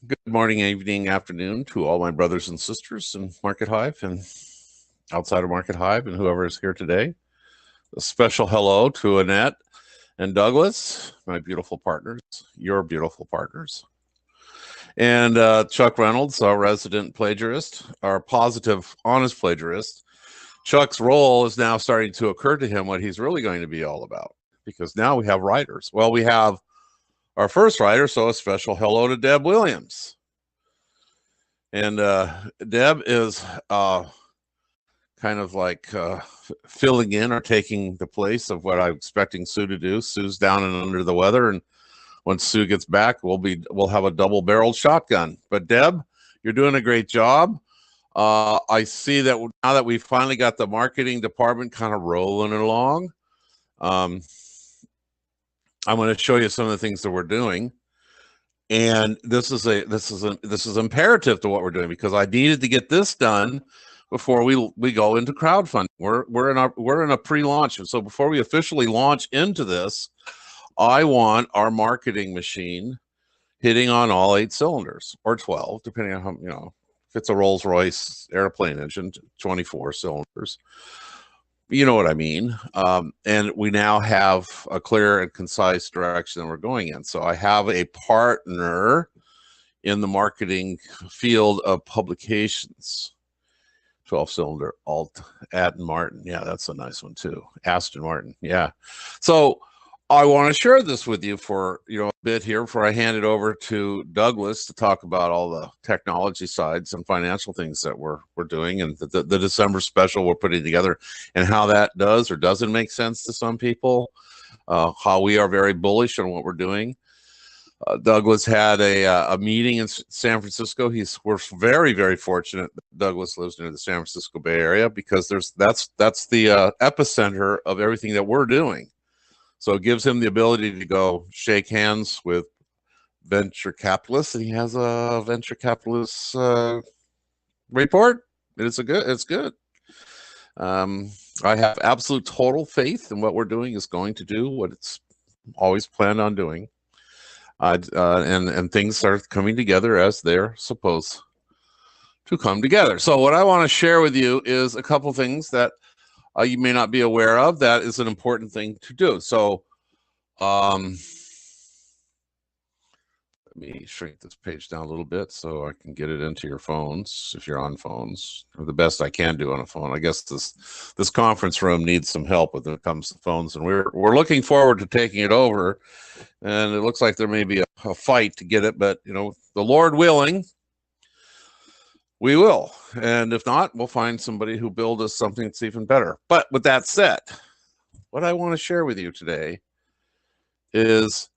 Good morning, evening, afternoon to all my brothers and sisters in Market Hive and outside of Market Hive and whoever is here today. A special hello to Annette and Douglas, my beautiful partners, your beautiful partners. And Chuck Reynolds, our resident plagiarist, our positive, honest plagiarist. Chuck's role is now starting to occur to him what he's really going to be all about because now we have writers. Well, we have our first writer, so a special hello to Deb Williams. And Deb is kind of like filling in or taking the place of what I'm expecting Sue to do. Sue's down and under the weather, and once Sue gets back, we'll have a double-barreled shotgun. But Deb, you're doing a great job. I see that now that we finally got the marketing department kind of rolling along. I'm going to show you some of the things that we're doing. And this is imperative to what we're doing because I needed to get this done before we go into crowdfunding. We're in a pre-launch, and so before we officially launch into this, I want our marketing machine hitting on all 8 cylinders or 12, depending on how if it's a Rolls-Royce airplane engine, 24 cylinders. You know what I mean? And we now have a clear and concise direction that we're going in. So I have a partner in the marketing field of publications. 12-cylinder Alt Aston Martin. Yeah, that's a nice one too. Aston Martin. Yeah. So I want to share this with you for a bit here before I hand it over to Douglas to talk about all the technology sides and financial things that we're doing and the December special we're putting together and how that does or doesn't make sense to some people. How we are very bullish on what we're doing. Douglas had a meeting in San Francisco. We're very, very fortunate that Douglas lives near the San Francisco Bay Area because that's the epicenter of everything that we're doing. So it gives him the ability to go shake hands with venture capitalists, and he has a venture capitalist report. It's good. I have absolute total faith in what we're doing is going to do what it's always planned on doing. And things are coming together as they're supposed to come together. So what I want to share with you is a couple things that you may not be aware of. That is an important thing to do. So let me shrink this page down a little bit so I can get it into your phones if you're on phones, or the best I can do on a phone. I guess this conference room needs some help when it comes to phones, and we're looking forward to taking it over. And it looks like there may be a fight to get it, but the Lord willing, we will. And if not, we'll find somebody who build us something that's even better. But with that said, what I want to share with you today is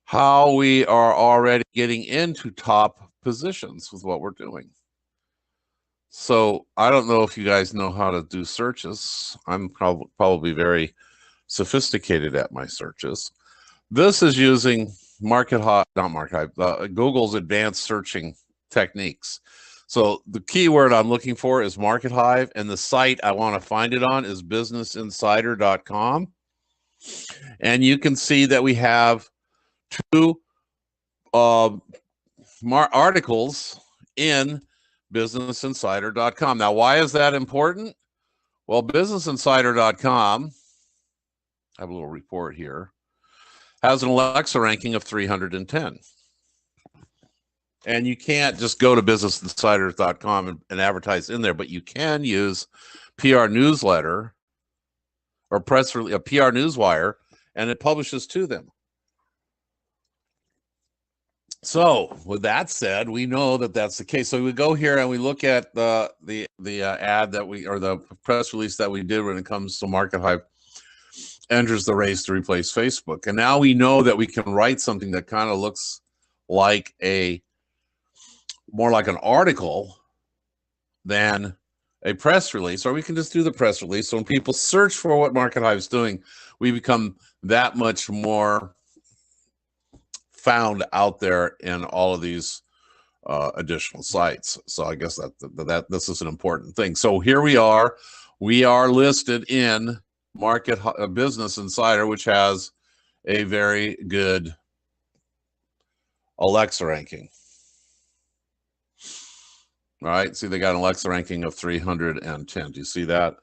how we are already getting into top positions with what we're doing. So I don't know if you guys know how to do searches. I'm probably very sophisticated at my searches. This is using Google's advanced searching techniques. So the keyword I'm looking for is Market Hive, and the site I want to find it on is businessinsider.com. And you can see that we have 2 articles in businessinsider.com. Now, why is that important? Well, businessinsider.com, I have a little report here, has an Alexa ranking of 310. And you can't just go to businessinsider.com and advertise in there, but you can use PR newsletter or press release, a PR newswire, and it publishes to them. So with that said, we know that that's the case. So we go here and we look at the ad that or the press release that we did when it comes to Market Hive enters the race to replace Facebook. And now we know that we can write something that kind of looks like more like an article than a press release, or we can just do the press release. So when people search for what Market Hive is doing, we become that much more found out there in all of these additional sites. So I guess that this is an important thing. So here we are listed in Business Insider, which has a very good Alexa ranking. All right. See, they got an Alexa ranking of 310. Do you see that?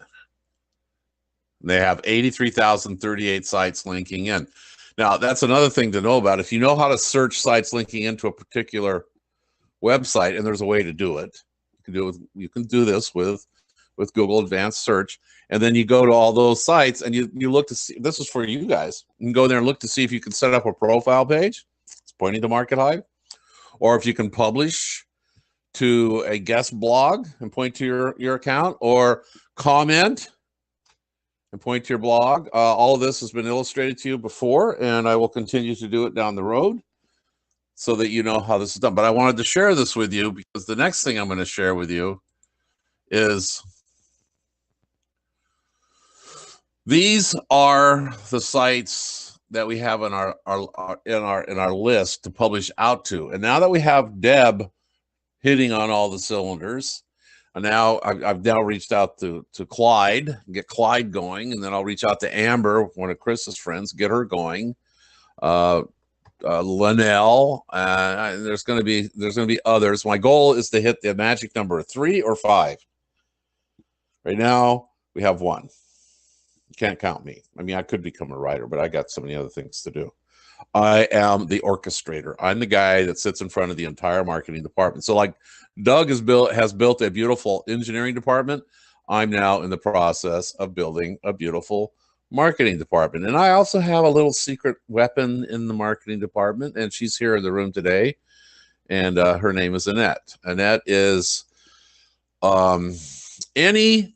They have 83,038 sites linking in. Now, that's another thing to know about. If you know how to search sites linking into a particular website, and there's a way to do it, you can do this with Google Advanced Search, and then you go to all those sites and you look to see. This is for you guys. You can go there and look to see if you can set up a profile page. It's pointing to Market Hive, or if you can publish to a guest blog and point to your account, or comment and point to your blog. All of this has been illustrated to you before, and I will continue to do it down the road so that you know how this is done. But I wanted to share this with you because the next thing I'm going to share with you is these are the sites that we have in our list to publish out to. And now that we have Deb hitting on all the cylinders, and now I've now reached out to Clyde, get Clyde going, and then I'll reach out to Amber, one of Chris's friends, get her going. Linnell, there's going to be others. My goal is to hit the magic number of 3 or 5. Right now we have 1. You can't count me. I mean, I could become a writer, but I got so many other things to do. I am the orchestrator. I'm the guy that sits in front of the entire marketing department. So like Doug has built a beautiful engineering department. I'm now in the process of building a beautiful marketing department. And I also have a little secret weapon in the marketing department, and she's here in the room today. And her name is Annette. Annette is any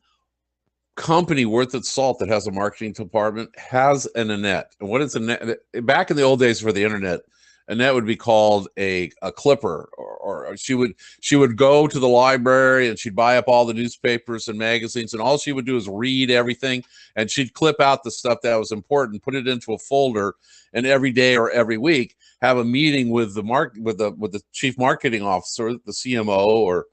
company worth its salt that has a marketing department has an Annette. And what is Annette? Back in the old days for the internet, Annette would be called a clipper, or she would go to the library and she'd buy up all the newspapers and magazines, and all she would do is read everything, and she'd clip out the stuff that was important, put it into a folder, and every day or every week have a meeting with the chief marketing officer, the CMO, or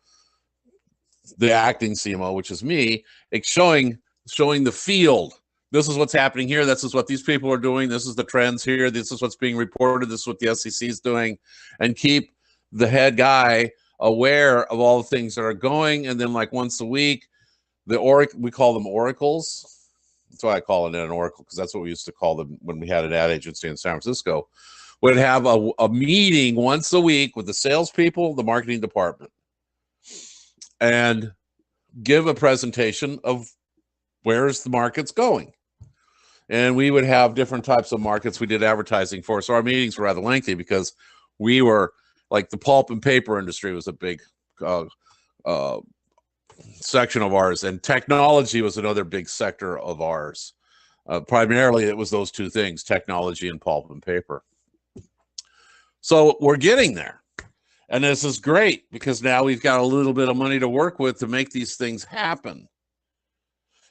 the acting CMO, which is me, showing the field. This is what's happening here. This is what these people are doing. This is the trends here. This is what's being reported. This is what the SEC is doing, and keep the head guy aware of all the things that are going. And then, like once a week, we call them oracles. That's why I call it an oracle, because that's what we used to call them when we had an ad agency in San Francisco. Would have a meeting once a week with the salespeople, the marketing department, and give a presentation of where's the market's going. And we would have different types of markets we did advertising for. So our meetings were rather lengthy because we were like the pulp and paper industry was a big section of ours. And technology was another big sector of ours. Primarily, it was those two things, technology and pulp and paper. So we're getting there. And this is great because now we've got a little bit of money to work with to make these things happen.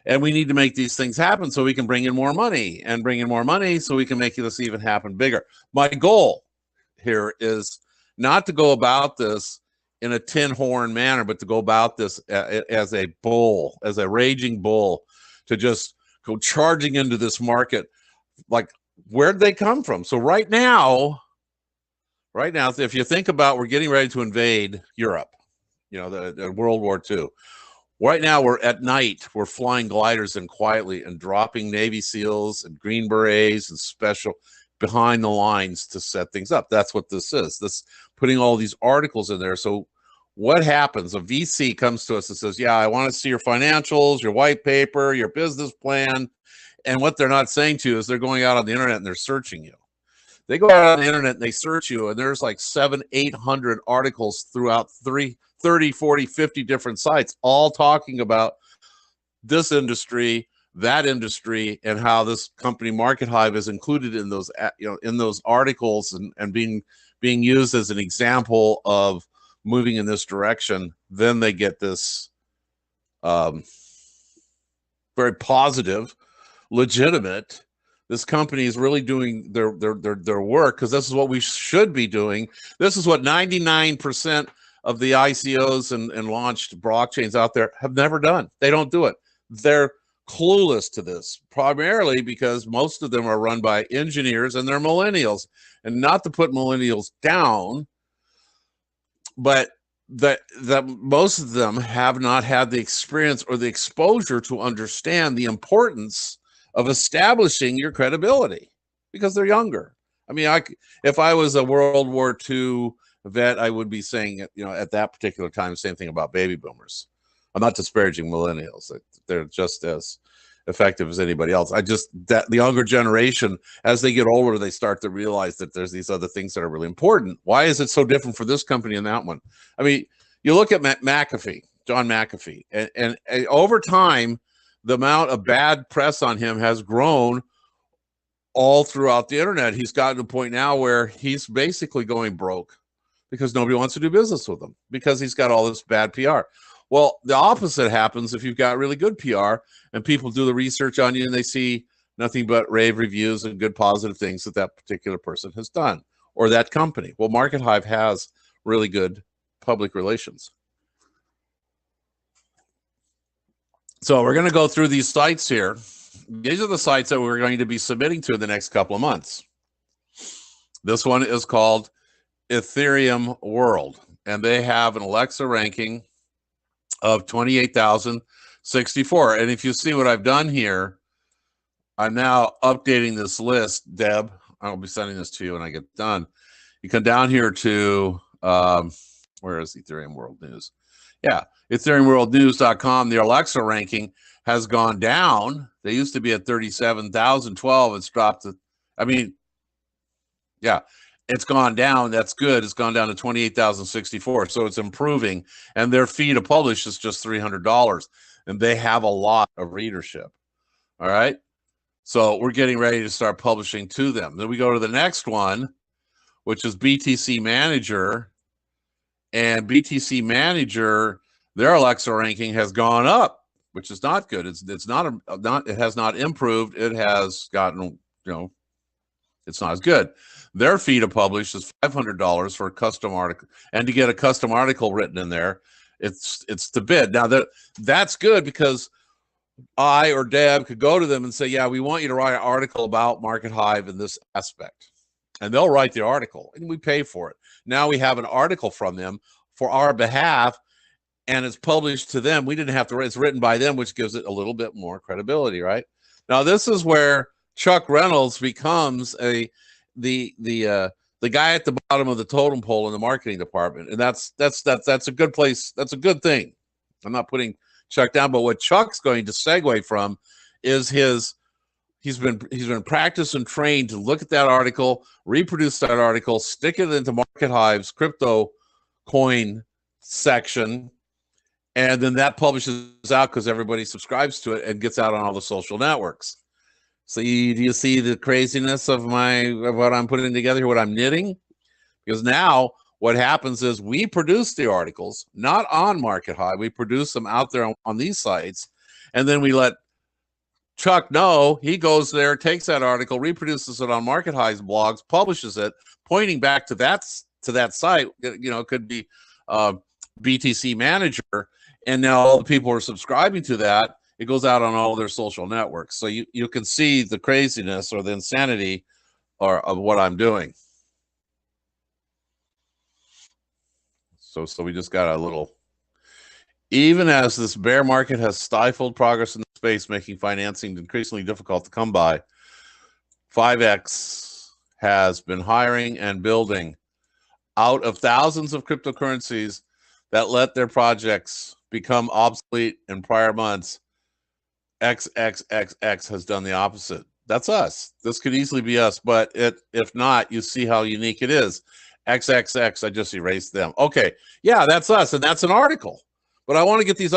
And we need to make these things happen so we can bring in more money, and bring in more money so we can make this even happen bigger. My goal here is not to go about this in a tin horn manner, but to go about this as a bull, as a raging bull, to just go charging into this market. Like, where'd they come from? So right now, if you think about, we're getting ready to invade Europe, the World War II. Right now, we're at night. We're flying gliders in quietly and dropping Navy SEALs and Green Berets and special behind the lines to set things up. That's what this is. This putting all these articles in there. So what happens? A VC comes to us and says, yeah, I want to see your financials, your white paper, your business plan. And what they're not saying to you is they're going out on the internet and they're searching you. They go out on the internet and they search you, and there's like 700-800 articles throughout 30, 40, 50 different sites, all talking about this industry, that industry, and how this company Market Hive is included in those, in those articles, and being used as an example of moving in this direction. Then they get this very positive, legitimate. This company is really doing their work, because this is what we should be doing. This is what 99% of the ICOs and launched blockchains out there have never done. They don't do it. They're clueless to this, primarily because most of them are run by engineers and they're millennials. And not to put millennials down, but that most of them have not had the experience or the exposure to understand the importance of establishing your credibility because they're younger. I mean, if I was a World War II vet, I would be saying, at that particular time, same thing about baby boomers. I'm not disparaging millennials. They're just as effective as anybody else. That the younger generation, as they get older, they start to realize that there's these other things that are really important. Why is it so different for this company and that one? I mean, you look at McAfee, John McAfee, and over time, the amount of bad press on him has grown all throughout the internet. He's gotten to a point now where he's basically going broke because nobody wants to do business with him because he's got all this bad PR. Well, the opposite happens if you've got really good PR and people do the research on you and they see nothing but rave reviews and good positive things that particular person has done or that company. Well, Market Hive has really good public relations. So we're going to go through these sites here. These are the sites that we're going to be submitting to in the next couple of months. This one is called Ethereum World, and they have an Alexa ranking of 28,064. And if you see what I've done here, I'm now updating this list. Deb, I'll be sending this to you when I get done. You come down here to, where is Ethereum World News? Yeah, EthereumWorldNews.com. The Alexa ranking has gone down. They used to be at 37,012. It's dropped to, it's gone down. That's good. It's gone down to 28,064. So it's improving. And their fee to publish is just $300. And they have a lot of readership. All right. So we're getting ready to start publishing to them. Then we go to the next one, which is BTC Manager. And BTC Manager, their Alexa ranking has gone up, which is not good. It has not improved. It has gotten, it's not as good. Their fee to publish is $500 for a custom article, and to get a custom article written in there, it's the bid. Now that's good because I or Deb could go to them and say, yeah, we want you to write an article about Market Hive in this aspect, and they'll write the article, and we pay for it. Now we have an article from them for our behalf, and it's published to them. We didn't have to write; it's written by them, which gives it a little bit more credibility, right? Now this is where Chuck Reynolds becomes the guy at the bottom of the totem pole in the marketing department. And that's a good place. That's a good thing. I'm not putting Chuck down, but what Chuck's going to segue from is he's been practiced and trained to look at that article, reproduce that article, stick it into Market Hive's crypto coin section, and then that publishes out because everybody subscribes to it and gets out on all the social networks. So do you see the craziness of what I'm putting together here, what I'm knitting? Because now what happens is we produce the articles, not on Market Hive. We produce them out there on these sites, and then we let Chuck know. He goes there, takes that article, reproduces it on Market Hive's blogs, publishes it, pointing back to that site. It could be BTC Manager, and now all the people are subscribing to that. It goes out on all their social networks. So you can see the craziness or the insanity of what I'm doing. So we just got a little, even as this bear market has stifled progress in the space, making financing increasingly difficult to come by, 5X has been hiring and building out of thousands of cryptocurrencies that let their projects become obsolete in prior months. XXXX has done the opposite. That's us. This could easily be us, but if not, you see how unique it is. XXX, I just erased them. Okay, yeah, that's us, and that's an article. But I want to get this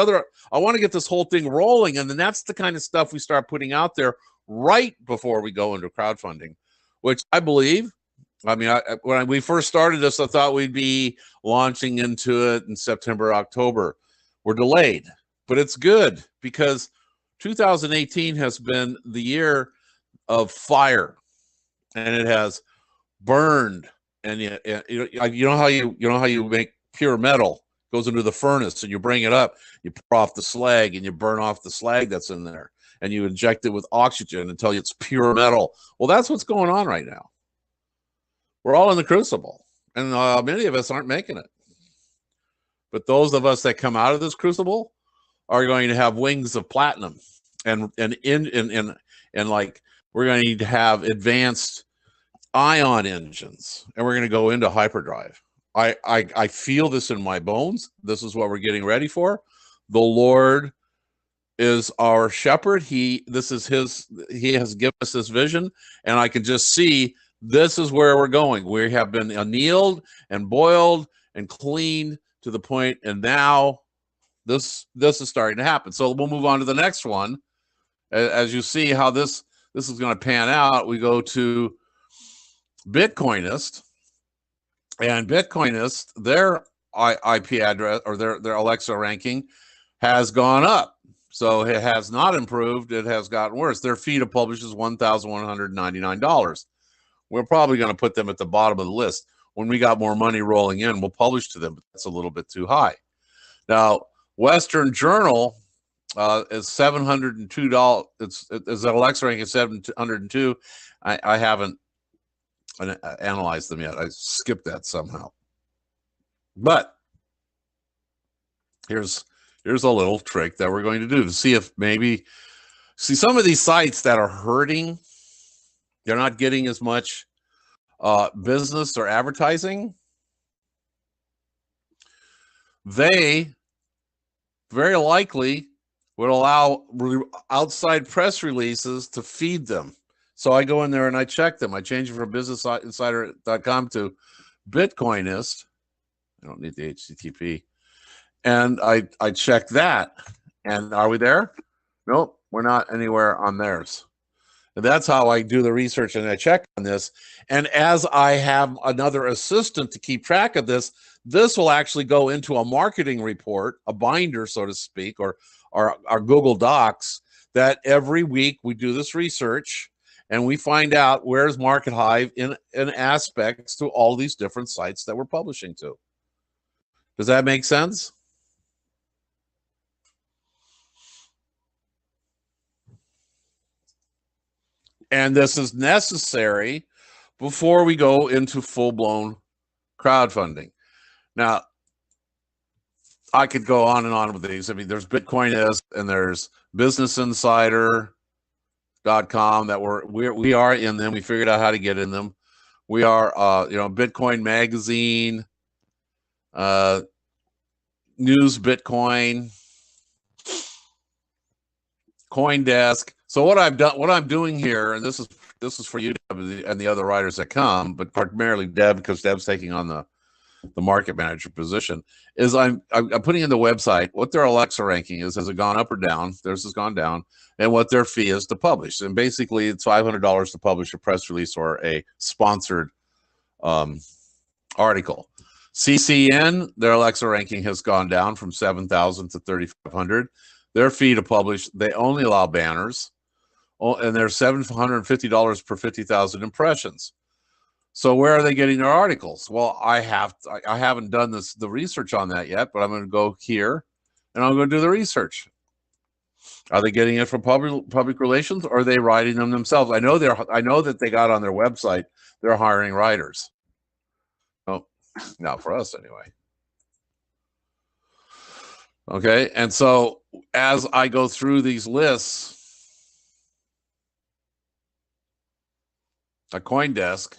whole thing rolling, and then that's the kind of stuff we start putting out there right before we go into crowdfunding, which I believe. When we first started this, I thought we'd be launching into it in September, October. We're delayed, but it's good because 2018 has been the year of fire, and it has burned. And you know how you make pure metal, goes into the furnace, and you bring it up, you pour off the slag, and you burn off the slag that's in there, and you inject it with oxygen until it's pure metal. Well, that's what's going on right now. We're all in the crucible, and many of us aren't making it. But those of us that come out of this crucible are going to have wings of platinum, and like we're going to need to have advanced ion engines, and we're going to go into hyperdrive. I feel this in my bones. This is what we're getting ready for. The Lord is our shepherd. He has given us this vision, and I can just see this is where we're going. We have been annealed and boiled and cleaned to the point, and now this is starting to happen. So we'll move on to the next one. As you see how this is going to pan out, we go to Bitcoinist, and Bitcoinist, their IP address or their Alexa ranking has gone up. So it has not improved. It has gotten worse. Their fee to publish is $1,199. We're probably going to put them at the bottom of the list. When we got more money rolling in, we'll publish to them, but that's a little bit too high. Now, Western Journal is $702. It's an Alexa ranking of 702. I haven't analyzed them yet. I skipped that somehow. But here's a little trick that we're going to do to see if maybe some of these sites that are hurting, they're not getting as much business or advertising. They very likely would allow outside press releases to feed them. So I go in there and I check them. I change it from businessinsider.com to Bitcoinist. I don't need the HTTP. And I check that. And are we there? Nope, we're not anywhere on theirs. And that's how I do the research and I check on this. And as I have another assistant to keep track of this will actually go into a marketing report, a binder, so to speak, or our Google Docs, that every week we do this research and we find out where's Market Hive in aspects to all these different sites that we're publishing to. Does that make sense? And this is necessary before we go into full-blown crowdfunding. Now, I could go on and on with these. I mean, there's Bitcoinist and there's businessinsider.com that we are in them. We figured out how to get in them. We are, Bitcoin Magazine, News Bitcoin, CoinDesk. So what I'm doing here, and this is for you and the other writers that come, but primarily Deb, because Deb's taking on the market manager position, is I'm putting in the website what their Alexa ranking is. Has it gone up or down? Theirs has gone down, and what their fee is to publish. And basically, it's $500 to publish a press release or a sponsored article. CCN, their Alexa ranking has gone down from 7,000 to 3,500. Their fee to publish, they only allow banners, and they're $750 per 50,000 impressions. So where are they getting their articles? Well, I haven't done the research on that yet, but I'm going to go here and I'm going to do the research. Are they getting it from public relations, or are they writing them themselves? I know that they got on their website they're hiring writers. Oh, not for us anyway. Okay, and so as I go through these lists, a CoinDesk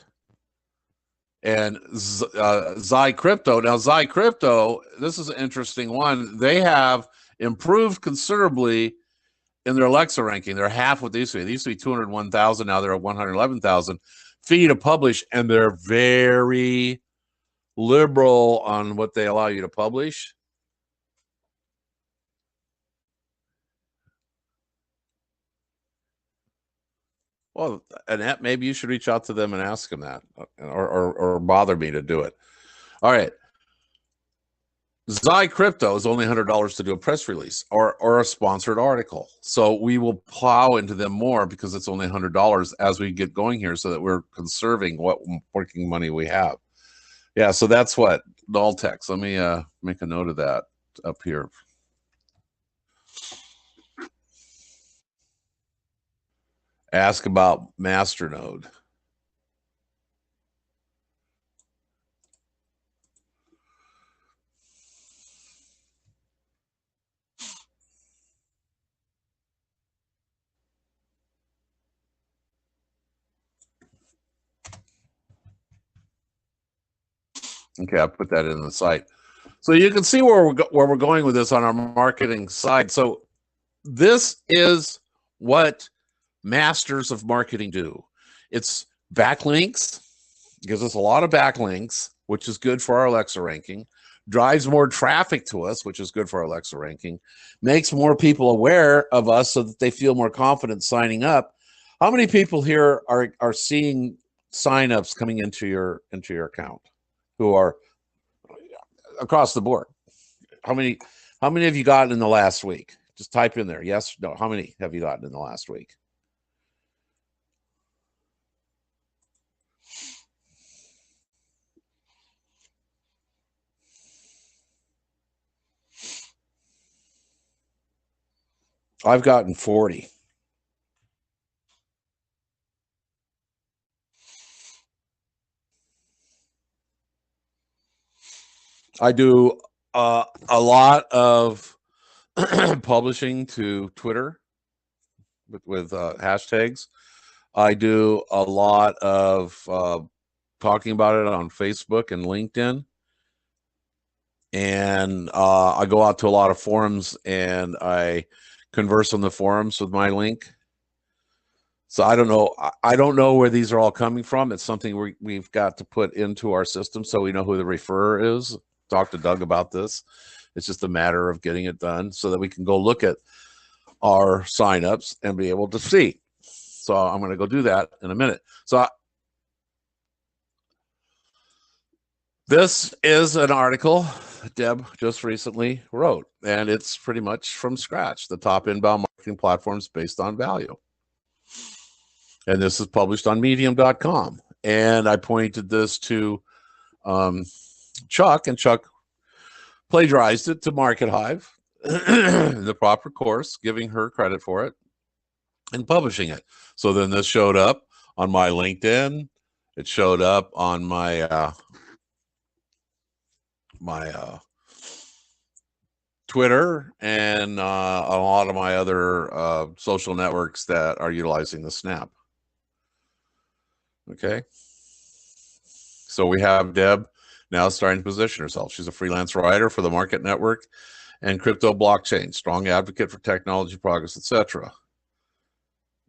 and Xi Crypto. Now, Xi Crypto, this is an interesting one. They have improved considerably in their Alexa ranking. They're half what they used to be. They used to be 201,000. Now they're at 111,000. Fee to publish, and they're very liberal on what they allow you to publish. Well, Annette, maybe you should reach out to them and ask them that, or bother me to do it. All right. Xi Crypto is only $100 to do a press release or a sponsored article. So we will plow into them more because it's only $100 as we get going here, so that we're conserving what working money we have. Yeah, so that's what Daltex. Let me make a note of that up here. Ask about Masternode. Okay, I put that in the site. So you can see where we're going with this on our marketing side. So this is what masters of marketing do. It's backlinks, gives us a lot of backlinks, which is good for our Alexa ranking, drives more traffic to us, which is good for our Alexa ranking, makes more people aware of us so that they feel more confident signing up. How many people here are seeing signups coming into your account who are across the board? How many have you gotten in the last week? Just type in there. Yes, no. How many have you gotten in the last week? I've gotten 40. I do a lot of publishing to Twitter with hashtags. I do a lot of talking about it on Facebook and LinkedIn. And I go out to a lot of forums and I converse on the forums with my link. So I don't know. I don't know where these are all coming from. It's something we've got to put into our system so we know who the referrer is. Talk to Doug about this. It's just a matter of getting it done so that we can go look at our signups and be able to see. So I'm going to go do that in a minute. So this is an article Deb just recently wrote, and it's pretty much from scratch. The top inbound marketing platforms based on value. And this is published on medium.com. And I pointed this to Chuck, and Chuck plagiarized it to Market Hive, the proper course, giving her credit for it and publishing it. So then this showed up on my LinkedIn. It showed up on my Twitter and a lot of my other social networks that are utilizing the Snap. Okay. So we have Deb now starting to position herself. She's a freelance writer for the Market Network and crypto blockchain, strong advocate for technology progress, etc.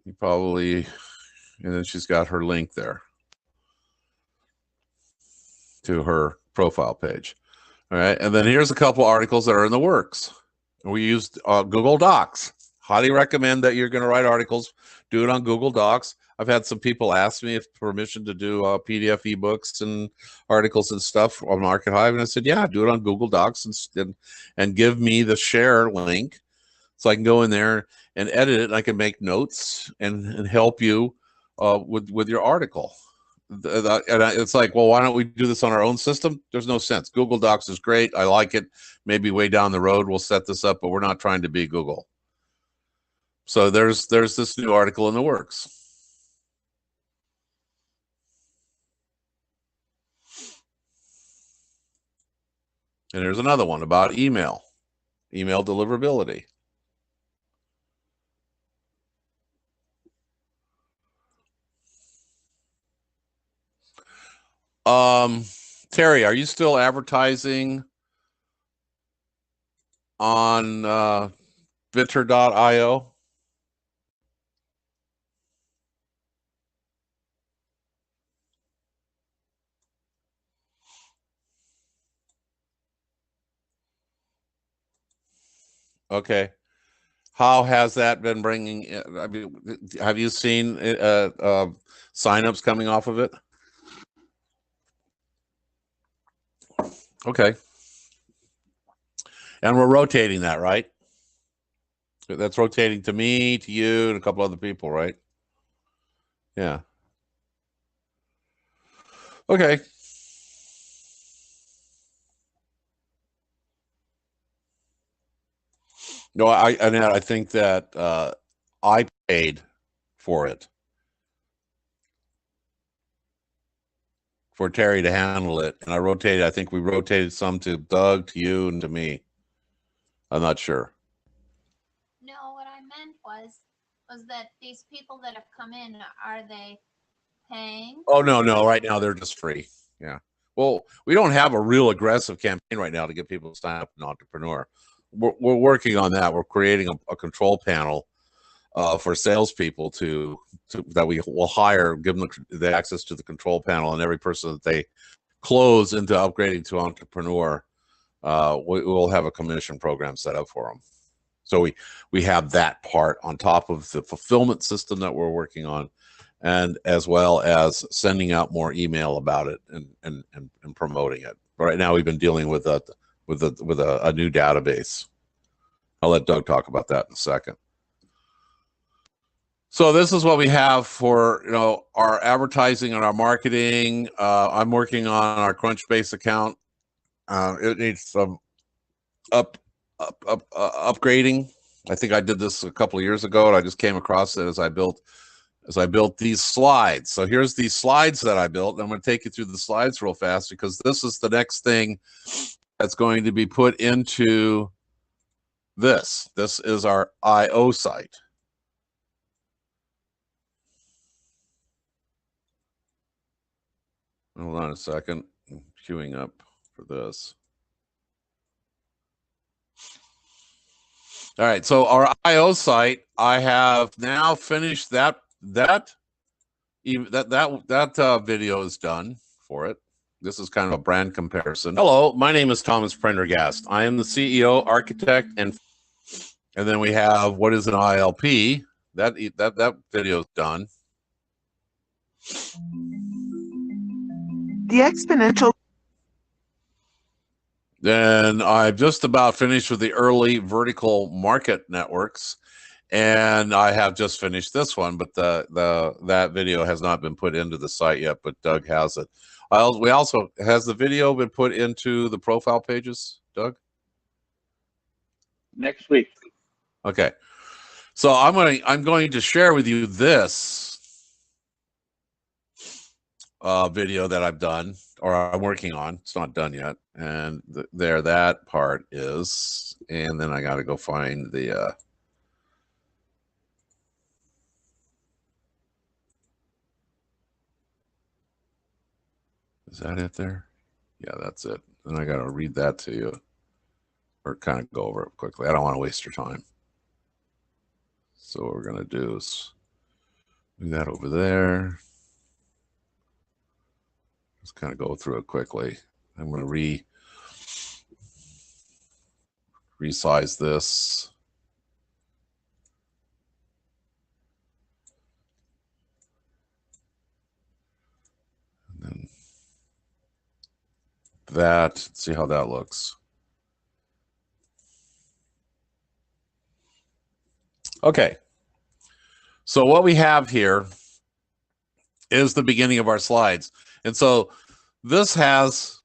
You probably, and then she's got her link there to her profile page. All right. And then here's a couple articles that are in the works. We used Google Docs. Highly recommend that you're going to write articles. Do it on Google Docs. I've had some people ask me if permission to do PDF ebooks and articles and stuff on Market Hive, and I said, yeah, do it on Google Docs and give me the share link so I can go in there and edit it. And I can make notes and help you with your article. And it's like, well, why don't we do this on our own system? There's no sense. Google Docs is great. I like it. Maybe way down the road we'll set this up, but we're not trying to be Google. So there's this new article in the works. And there's another one about email deliverability. Terry, are you still advertising on Bitter.io? Okay. How has that been bringing? I mean, have you seen signups coming off of it? Okay. And we're rotating that, right? That's rotating to me, to you, and a couple other people, right? Yeah. Okay. No, I think that I paid for it, for Terry to handle it, and I rotated. I think we rotated some to Doug, to you, and to me. I'm not sure. No, what I meant was that these people that have come in, are they paying? Oh no, right now they're just free. Yeah, Well, we don't have a real aggressive campaign right now to get people to sign up as an entrepreneur. We're working on that. We're creating a control panel for salespeople to that we will hire, give them the access to the control panel, and every person that they close into upgrading to entrepreneur, we'll have a commission program set up for them. So we have that part on top of the fulfillment system that we're working on, and as well as sending out more email about it and promoting it. But right now we've been dealing with a new database. I'll let Doug talk about that in a second. So this is what we have for, you know, our advertising and our marketing. I'm working on our Crunchbase account. It needs some upgrading. I think I did this a couple of years ago, and I just came across it as I built these slides. So here's these slides that I built. I'm going to take you through the slides real fast because this is the next thing that's going to be put into this. This is our IO site. Hold on a second. I'm queuing up for this. All right, so our IO site, I have now finished that video is done for it. This is kind of a brand comparison. Hello, my name is Thomas Prendergast. I am the CEO, architect, and then we have what is an ILP. That video is done. The exponential. Then I've just about finished with the early vertical market networks, and I have just finished this one, but that video has not been put into the site yet, but Doug has it. Has the video been put into the profile pages, Doug? Next week. Okay. So I'm going to share with you this video that I've done, or I'm working on. It's not done yet. And there that part is. And then I got to go find the is that it there? Yeah, that's it. And I got to read that to you or kind of go over it quickly. I don't want to waste your time. So what we're going to do is do that over there. Just kind of go through it quickly. I'm going to resize this. And then that, see how that looks. Okay. So what we have here is the beginning of our slides. And so this has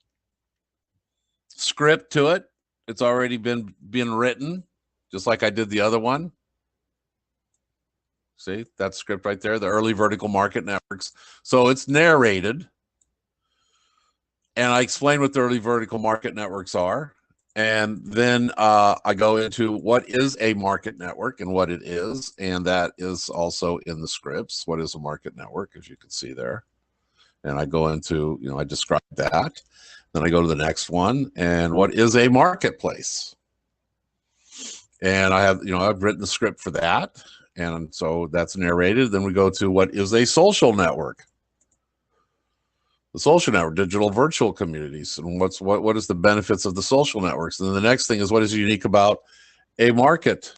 script to it. It's already been written, just like I did the other one. See, that script right there, the early vertical market networks. So it's narrated. And I explain what the early vertical market networks are. And then I go into what is a market network and what it is. And that is also in the scripts. What is a market network, as you can see there. And I go into, you know, I describe that. Then I go to the next one. And what is a marketplace? And I have, you know, I've written the script for that. And so that's narrated. Then we go to what is a social network? The social network, digital virtual communities. And what is the benefits of the social networks? And then the next thing is what is unique about a market?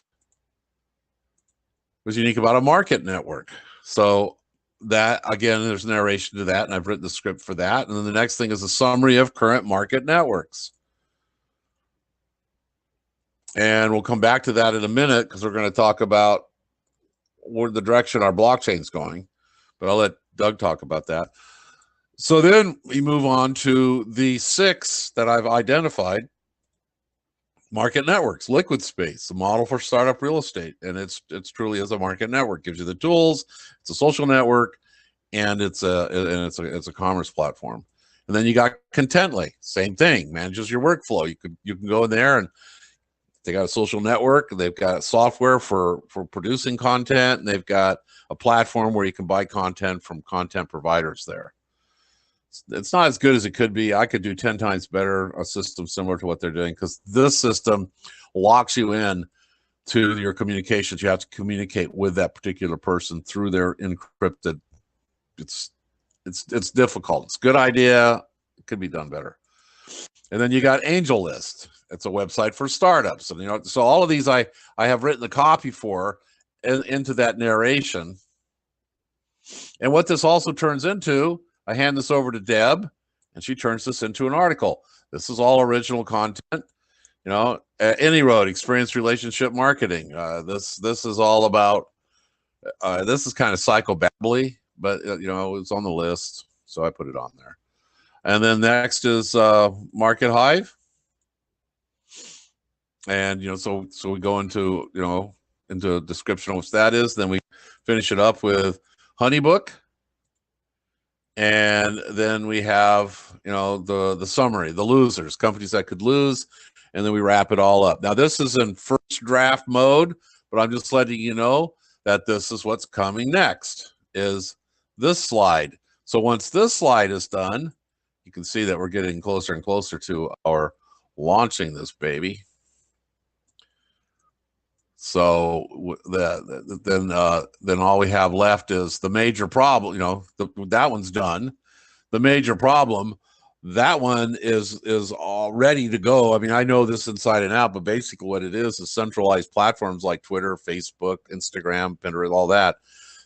What's unique about a market network? So that, again, there's narration to that, and I've written the script for that. And then the next thing is a summary of current market networks. And we'll come back to that in a minute because we're going to talk about where the direction our blockchain's going. But I'll let Doug talk about that. So then we move on to the 6 that I've identified. Market networks, liquid space, a model for startup real estate. And it's truly as a market network, gives you the tools. It's a social network, and it's a commerce platform. And then you got Contently, same thing, manages your workflow. You can go in there, and they got a social network. They've got software for producing content, and they've got a platform where you can buy content from content providers there. It's not as good as it could be. I could do 10 times better a system similar to what they're doing, because this system locks you in to your communications. You have to communicate with that particular person through their encrypted. It's difficult. It's a good idea. It could be done better. And then you got AngelList. It's a website for startups. And so all of these I have written the copy for into that narration. And what this also turns into, I hand this over to Deb, and she turns this into an article. This is all original content. Any Road, Experience Relationship Marketing. This is all about, this is kind of psychobabbly, but it's on the list, so I put it on there. And then next is Market Hive. And so we go into a description of what that is. Then we finish it up with Honeybook. And then we have, the summary, the losers, companies that could lose. And then we wrap it all up. Now, this is in first draft mode, but I'm just letting you know that this is what's coming next, is this slide. So once this slide is done, you can see that we're getting closer and closer to our launching this baby. So then all we have left is the major problem. That one's done. The major problem, that one is all ready to go. I mean, I know this inside and out, but basically what it is centralized platforms like Twitter, Facebook, Instagram, Pinterest, all that.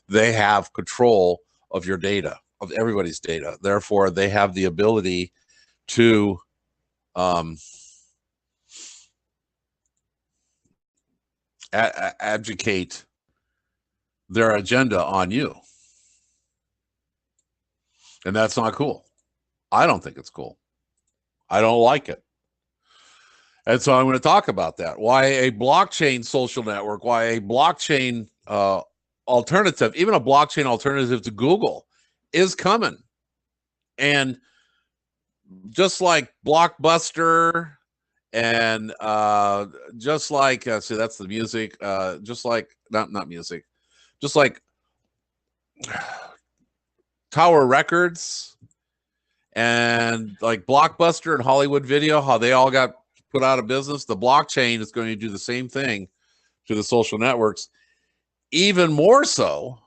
They have control of your data, of everybody's data. Therefore, they have the ability to advocate their agenda on you. And that's not cool. I don't think it's cool. I don't like it. And so I'm going to talk about that. Why a blockchain social network, why a blockchain alternative, even a blockchain alternative to Google is coming. And just like Blockbuster and just like, see, that's the music, just like, not music, just like Tower Records and like Blockbuster and Hollywood Video, how they all got put out of business. The blockchain is going to do the same thing to the social networks, even more so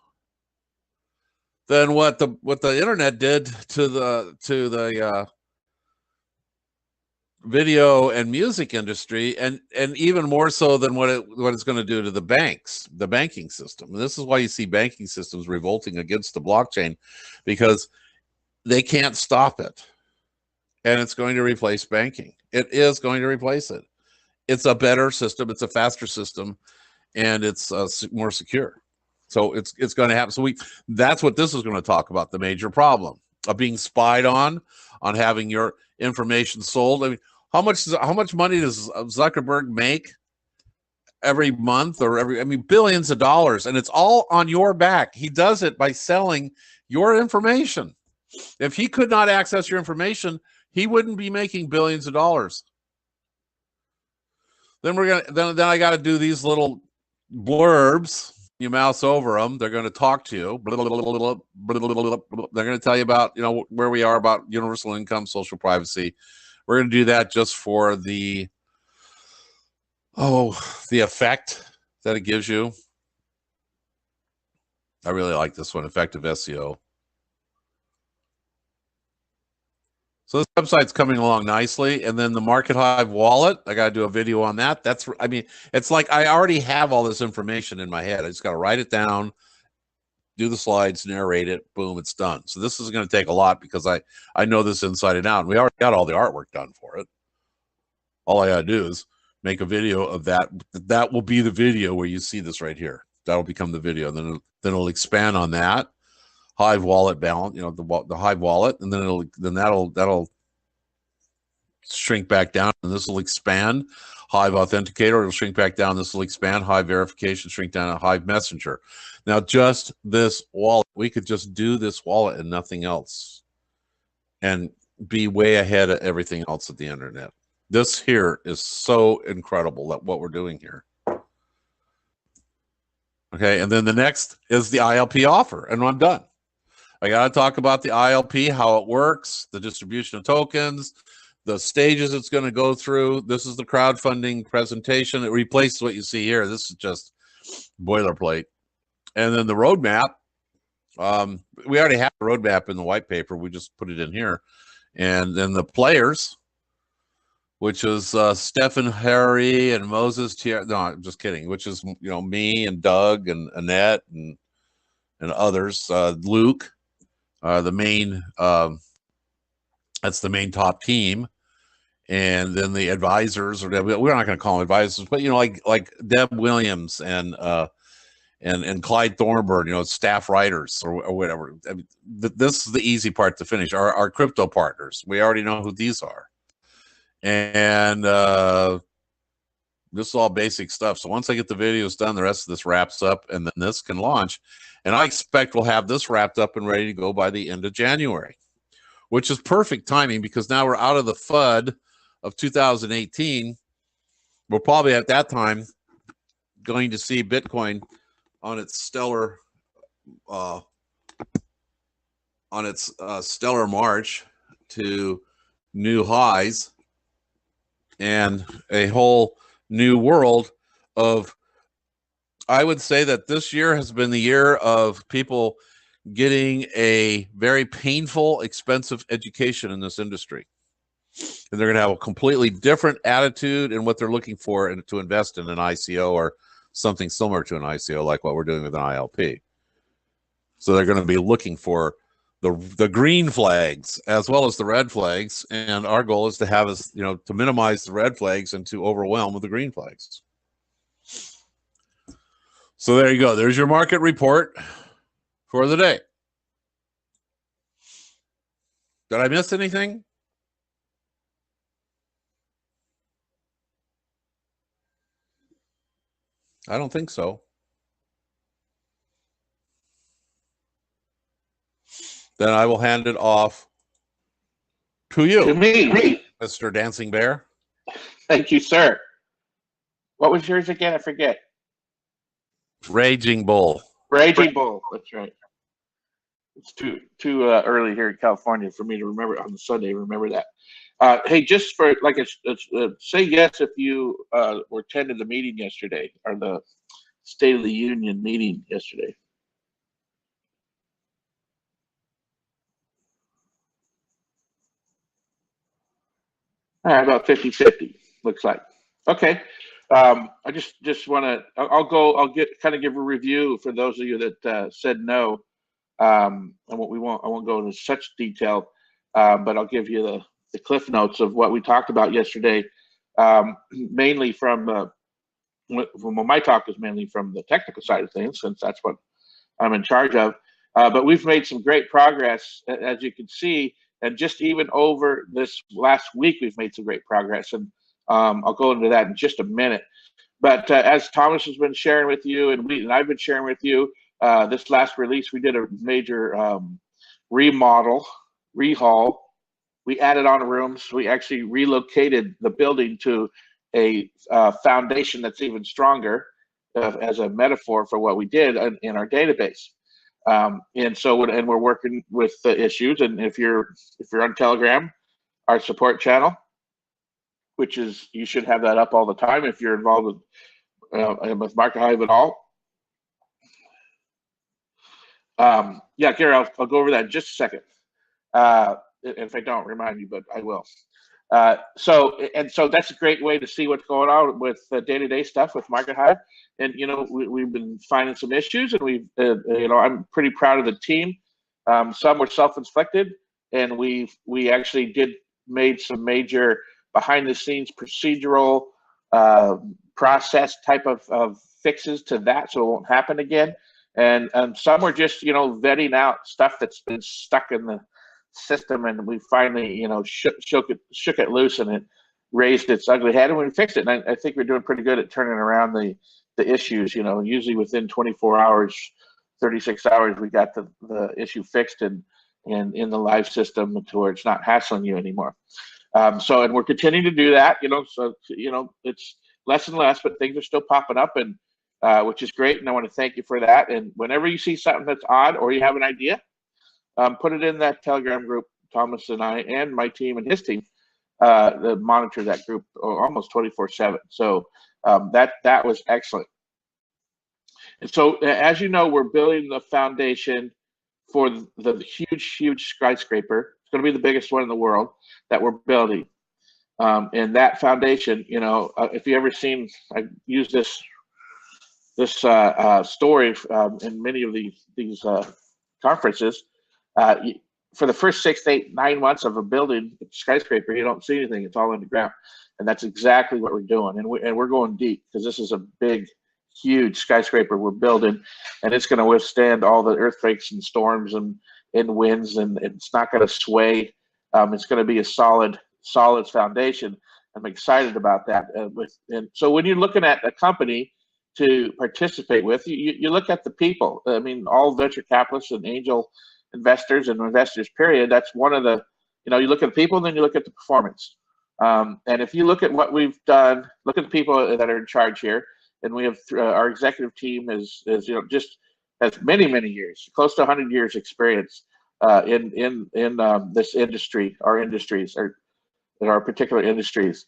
than what the internet did to the video and music industry, and even more so than what it's going to do to the banks, the banking system. And this is why you see banking systems revolting against the blockchain, because they can't stop it. And it's going to replace banking. It is going to replace it. It's a better system. It's a faster system, and it's more secure. So it's going to happen. So that's what this is going to talk about, the major problem of being spied on having your information sold. I mean, how much money does Zuckerberg make every month or billions of dollars, and it's all on your back. He does it by selling your information. If he could not access your information, he wouldn't be making billions of dollars. Then then I got to do these little blurbs. You mouse over them, they're going to talk to you. They're going to tell you about, where we are about universal income, social privacy. We're going to do that just for the effect that it gives you. I really like this one, effective SEO. So this website's coming along nicely. And then the Market Hive wallet, I got to do a video on that. It's like I already have all this information in my head. I just got to write it down, do the slides, narrate it, boom, it's done. So this is going to take a lot because I know this inside and out. And we already got all the artwork done for it. All I got to do is make a video of that. That will be the video where you see this right here. That'll become the video. Then it'll expand on that. Hive wallet balance, the Hive wallet, and then that'll shrink back down, and this will expand. Hive Authenticator, it'll shrink back down. This will expand. Hive Verification, shrink down. Hive Messenger. Now, just this wallet, we could just do this wallet and nothing else, and be way ahead of everything else at the internet. This here is so incredible that what we're doing here. Okay, and then the next is the ILP offer, and I'm done. I got to talk about the ILP, how it works, the distribution of tokens, the stages it's going to go through. This is the crowdfunding presentation. It replaces what you see here. This is just boilerplate. And then the roadmap. We already have a roadmap in the white paper. We just put it in here. And then the players, which is Stephen Harry and Moses Tier. No, I'm just kidding. Which is, you know, me and Doug and Annette and others. Luke, the main. That's the main top team, and then the advisors, or we're not going to call them advisors, but you know, like Deb Williams and Clyde Thornburn, you know, staff writers or whatever. I mean, this is the easy part to finish. Our crypto partners, we already know who these are, and this is all basic stuff. So once I get the videos done, the rest of this wraps up, and then this can launch. And I expect we'll have this wrapped up and ready to go by the end of January, which is perfect timing because now we're out of the FUD of 2018. We're probably at that time going to see Bitcoin on its stellar march to new highs and a whole new world of. I would say that this year has been the year of people getting a very painful, expensive education in this industry. And they're going to have a completely different attitude in what they're looking for and to invest in an ICO or something similar to an ICO, like what we're doing with an ILP. So they're going to be looking for the green flags as well as the red flags. And our goal is to have us, you know, to minimize the red flags and to overwhelm with the green flags. So there you go. There's your market report for the day. Did I miss anything? I don't think so. Then I will hand it off to you. To me. Mr. Dancing Bear. Thank you, sir. What was yours again? I forget. Raging Bull. Raging Bull. That's right. It's too early here in California for me to remember on Sunday. Remember that. Hey, just for like, say yes if you were attended the meeting yesterday, or the State of the Union meeting yesterday. All right, about 50-50 looks like. Okay. I just want to. I'll give a review for those of you that said no, and what we won't. I won't go into such detail, but I'll give you the cliff notes of what we talked about yesterday. Mainly from my talk is mainly from the technical side of things, since that's what I'm in charge of. But we've made some great progress, as you can see, and just even over this last week, we've made some great progress, and I'll go into that in just a minute. But as Thomas has been sharing with you, and I've been sharing with you, this last release, we did a major rehaul. We added on rooms. We actually relocated the building to a foundation that's even stronger, as a metaphor for what we did in our database. And we're working with the issues. And if you're on Telegram, our support channel, which is, you should have that up all the time if you're involved with Market Hive at all. Yeah, Gary, I'll go over that in just a second. If I don't, remind me, but I will. So that's a great way to see what's going on with the day-to-day stuff with Market Hive. And we've been finding some issues, and I'm pretty proud of the team. Some were self-inflicted, and we actually made some major behind-the-scenes procedural process type of fixes to that, so it won't happen again. And some were just vetting out stuff that's been stuck in the system, and we finally shook it loose, and it raised its ugly head, and we fixed it. And I think we're doing pretty good at turning around the issues. Usually within 24 hours, 36 hours, we got the issue fixed and in the live system to where it's not hassling you anymore. And we're continuing to do that. So it's less and less, but things are still popping up, and which is great. And I want to thank you for that. And whenever you see something that's odd or you have an idea, put it in that Telegram group. Thomas and I and my team and his team that monitor that group almost 24/7. So that was excellent. And so, as you know, we're building the foundation for the huge skyscraper. It's going to be the biggest one in the world that we're building. And that foundation, you know, if you ever seen, I use this story in many of these conferences. For the first 6 to 8, 9 months of a building skyscraper, you don't see anything. It's all underground, and that's exactly what we're doing. And we're going deep because this is a big, huge skyscraper we're building, and it's going to withstand all the earthquakes and storms and winds, and it's not going to sway. It's going to be a solid foundation. I'm excited about that. And so when you're looking at a company to participate with, you look at the people. I mean, all venture capitalists and angel investors and investors, period. That's one of the, you know, you look at the people, and then you look at the performance. And if you look at what we've done, look at the people that are in charge here. And we have our executive team is you know, just has many years, close to 100 years experience in this industry, our industries, or in our particular industries.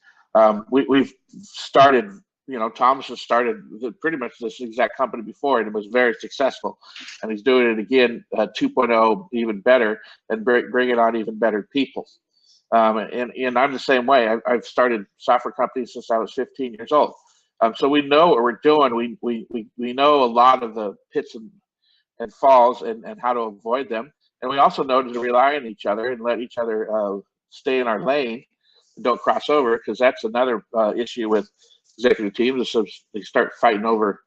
We've started, you know, Thomas has started pretty much this exact company before, and it was very successful. And he's doing it again, 2.0, even better, and bringing on even better people. And I'm the same way. I've started software companies since I was 15 years old. So we know what we're doing. We know a lot of the pits and falls and how to avoid them. And we also know to rely on each other and let each other stay in our lane, and don't cross over, because that's another issue with executive teams. So they start fighting over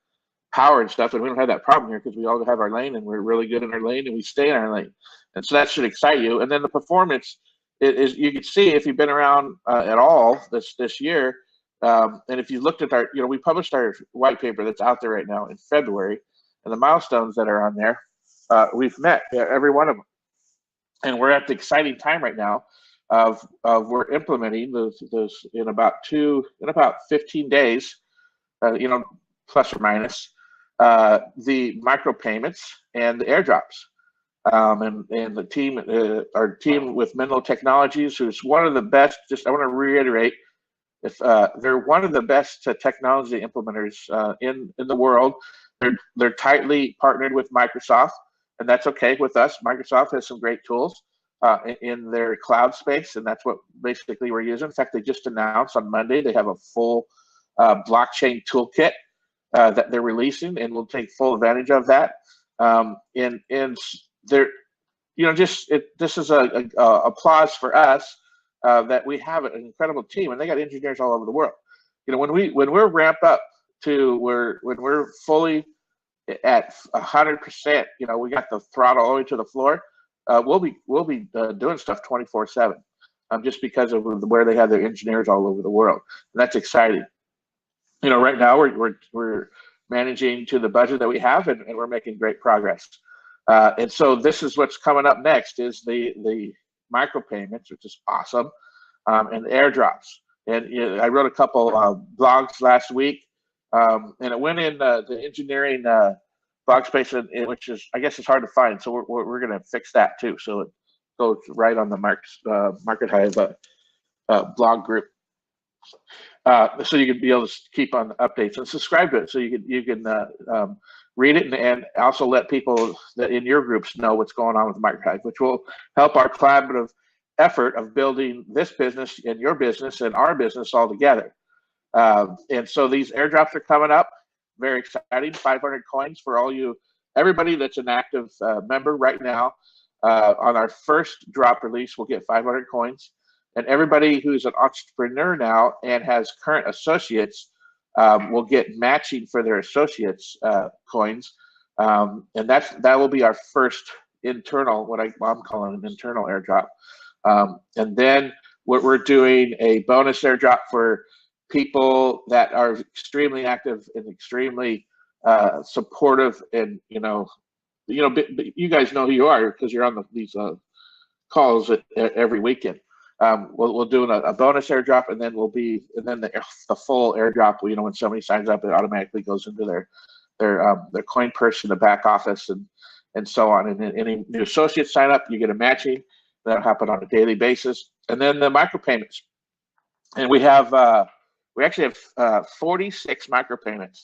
power and stuff, and we don't have that problem here because we all have our lane, and we're really good in our lane, and we stay in our lane. And so that should excite you. And then the performance is you can see if you've been around at all this year. And if you looked at our, you know, we published our white paper that's out there right now in February, and the milestones that are on there, we've met every one of them. And we're at the exciting time right now of we're implementing those in about 15 days, you know, plus or minus, the micropayments and the airdrops. And the team, our team with Menlo Technologies, who's one of the best, just I want to reiterate, if they're one of the best technology implementers in the world. They're tightly partnered with Microsoft, and that's okay with us. Microsoft has some great tools in their cloud space, and that's what basically we're using. In fact, they just announced on Monday they have a full blockchain toolkit that they're releasing, and we'll take full advantage of that. And they're, you know, just this is a applause for us. That we have an incredible team, and they got engineers all over the world. You know, when we're ramped up to when we're fully at 100%, you know, we got the throttle all the way to the floor. We'll be doing stuff 24/7, just because of where they have their engineers all over the world, and that's exciting. You know, right now we're managing to the budget that we have, and we're making great progress. And so this is what's coming up next is the micropayments, which is awesome, and the airdrops. And you know, I wrote a couple blogs last week, and it went in the engineering blog space, which is, I guess it's hard to find. So we're going to fix that too. So it goes right on the Market Hive blog group. So you can be able to keep on updates and subscribe to it. So you can read it and also let people that in your groups know what's going on with Market Hive, which will help our collaborative effort of building this business and your business and our business all together. And so these airdrops are coming up. Very exciting. 500 coins for everybody that's an active member right now. On our first drop release, we'll get 500 coins. And everybody who's an entrepreneur now and has current associates will get matching for their associates coins. And that will be our first internal, what I'm calling an internal airdrop. And then we're doing a bonus airdrop for people that are extremely active and extremely supportive, and you you guys know who you are because you're on these calls every weekend. We'll do a bonus airdrop, and then the full airdrop. You know, when somebody signs up, it automatically goes into their coin purse in the back office, and and so on. And then any new associates sign up, you get a matching. That'll happen on a daily basis. And then the micropayments. And we actually have 46 micropayments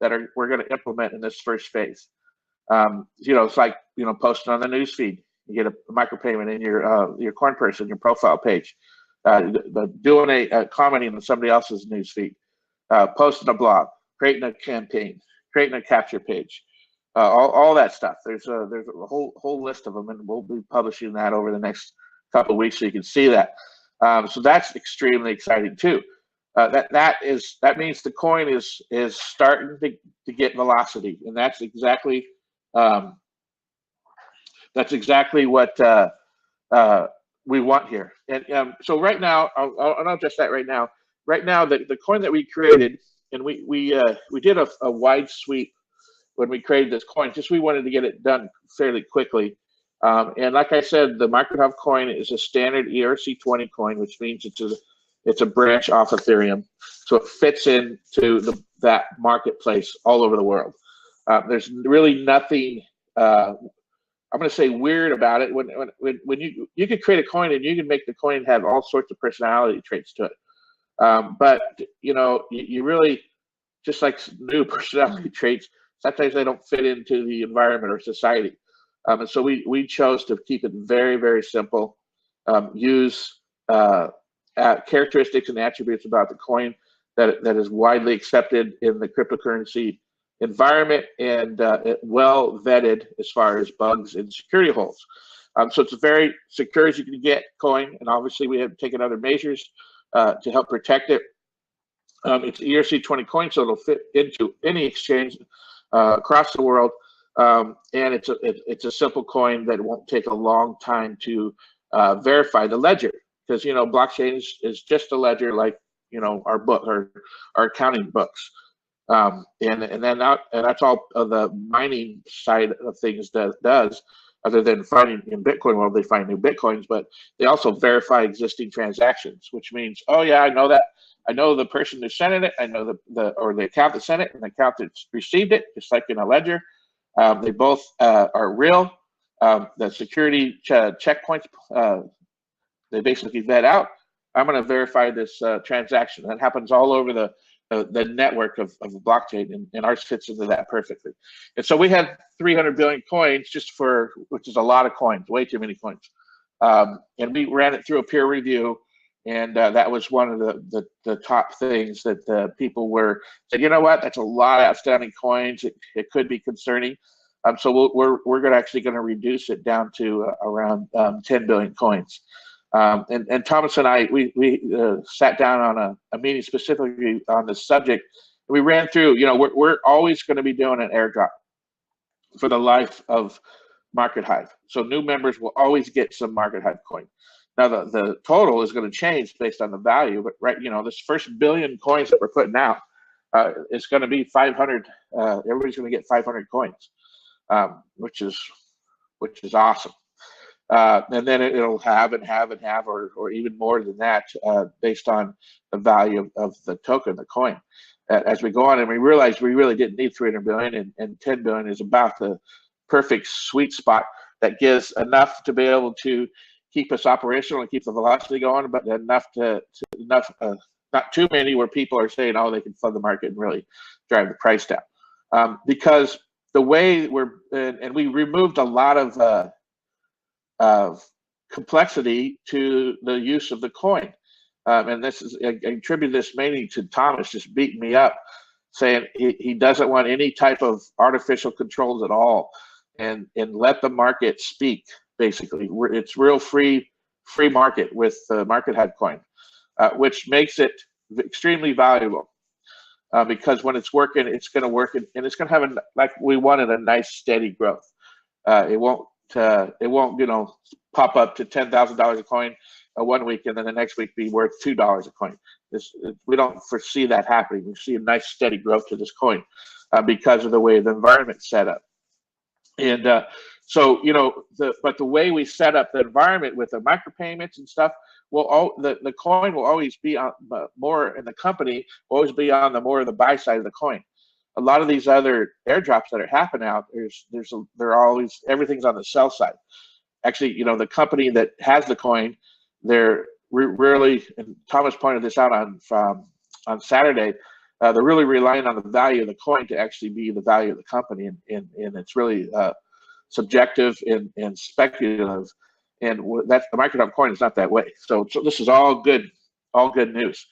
that we're going to implement in this first phase. It's like, posting on the news feed. You get a micropayment in your coin person, your profile page. Doing a commenting on somebody else's news feed, posting a blog, creating a campaign, creating a capture page, all that stuff. There's a whole list of them, and we'll be publishing that over the next couple of weeks so you can see that. So that's extremely exciting too. That means the coin is starting to get velocity, and that's exactly what we want here. And so right now, I'll address that right now. Right now, the coin that we created, and we did a wide sweep when we created this coin. Just we wanted to get it done fairly quickly. And like I said, the MarketHub coin is a standard ERC20 coin, which means it's a branch off Ethereum, so it fits into that marketplace all over the world. There's really nothing I'm going to say weird about it. When you could create a coin and you can make the coin have all sorts of personality traits to it, but you really, just like new personality traits, sometimes they don't fit into the environment or society. And so we chose to keep it very, very simple. Use characteristics and attributes about the coin that is widely accepted in the cryptocurrency environment and well vetted as far as bugs and security holes. So it's a very secure as you can get coin, and obviously we have taken other measures to help protect it. It's ERC20 coin, so it'll fit into any exchange across the world. And it's a simple coin that won't take a long time to verify the ledger, because blockchain is just a ledger like our book or our accounting books, and that's all of the mining side of things does. Other than finding in Bitcoin world, they find new Bitcoins, but they also verify existing transactions, which means, oh yeah, I know that. I know the person who sent it. I know the account that sent it and the account that received it, just like in a ledger. They both are real. The security checkpoints, they basically vet out. I'm going to verify this transaction. That happens all over the network of the blockchain, and ours fits into that perfectly. And so we had 300 billion coins, which is a lot of coins, way too many coins. And we ran it through a peer review, and that was one of the top things that people said, you know what, that's a lot of outstanding coins. It could be concerning. So we're actually going to reduce it down to around 10 billion coins. And Thomas and I, we sat down on a meeting specifically on this subject. We ran through, we're always going to be doing an airdrop for the life of MarketHive. So new members will always get some MarketHive coin. Now the total is going to change based on the value, but this first billion coins that we're putting out, it's going to be 500. Everybody's going to get 500 coins, which is awesome. And then it'll have or even more than that based on the value of the token, the coin. As we go on, and we realized we really didn't need 300 billion, and 10 billion is about the perfect sweet spot that gives enough to be able to keep us operational and keep the velocity going, but enough not too many where people are saying, oh, they can flood the market and really drive the price down. Because the way we removed a lot of complexity to the use of the coin. And I attribute this mainly to Thomas just beating me up, saying he doesn't want any type of artificial controls at all, and let the market speak, basically. It's real free market with MarketHive coin, which makes it extremely valuable, because when it's working, it's going to work, and it's going to have, like we wanted, a nice steady growth. It won't pop up to $10,000 a coin 1 week and then the next week be worth $2 a coin. We don't foresee that happening. We see a nice steady growth to this coin because of the way the environment's set up. And so but the way we set up the environment with the micropayments and stuff, the coin will always be on more, and the company will always be on the more of the buy side of the coin. a lot of these other airdrops that are happening out, they're always, everything's on the sell side. Actually, you know, the company that has the coin, they're really, and Thomas pointed this out on Saturday, they're really relying on the value of the coin to actually be the value of the company, and it's really subjective and speculative, and that's the Microdom coin is not that way. So this is all good news.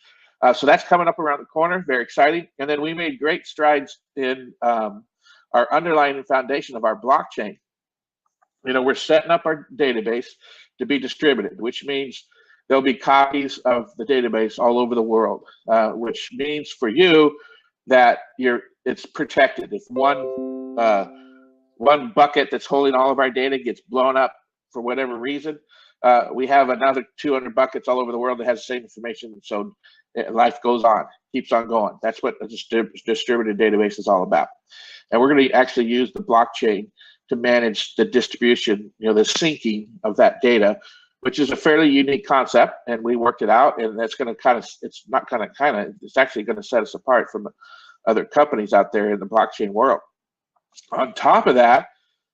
So that's coming up around the corner, very exciting. And then we made great strides in our underlying foundation of our blockchain. You know, we're setting up our database to be distributed, which means there'll be copies of the database all over the world, which means for you that it's protected. If one bucket that's holding all of our data gets blown up for whatever reason, we have another 200 buckets all over the world that has the same information. So life goes on, keeps on going. That's what a distributed database is all about. And we're going to actually use the blockchain to manage the distribution, you know, the syncing of that data, which is a fairly unique concept. And we worked it out, and that's going to it's actually going to set us apart from other companies out there in the blockchain world. On top of that,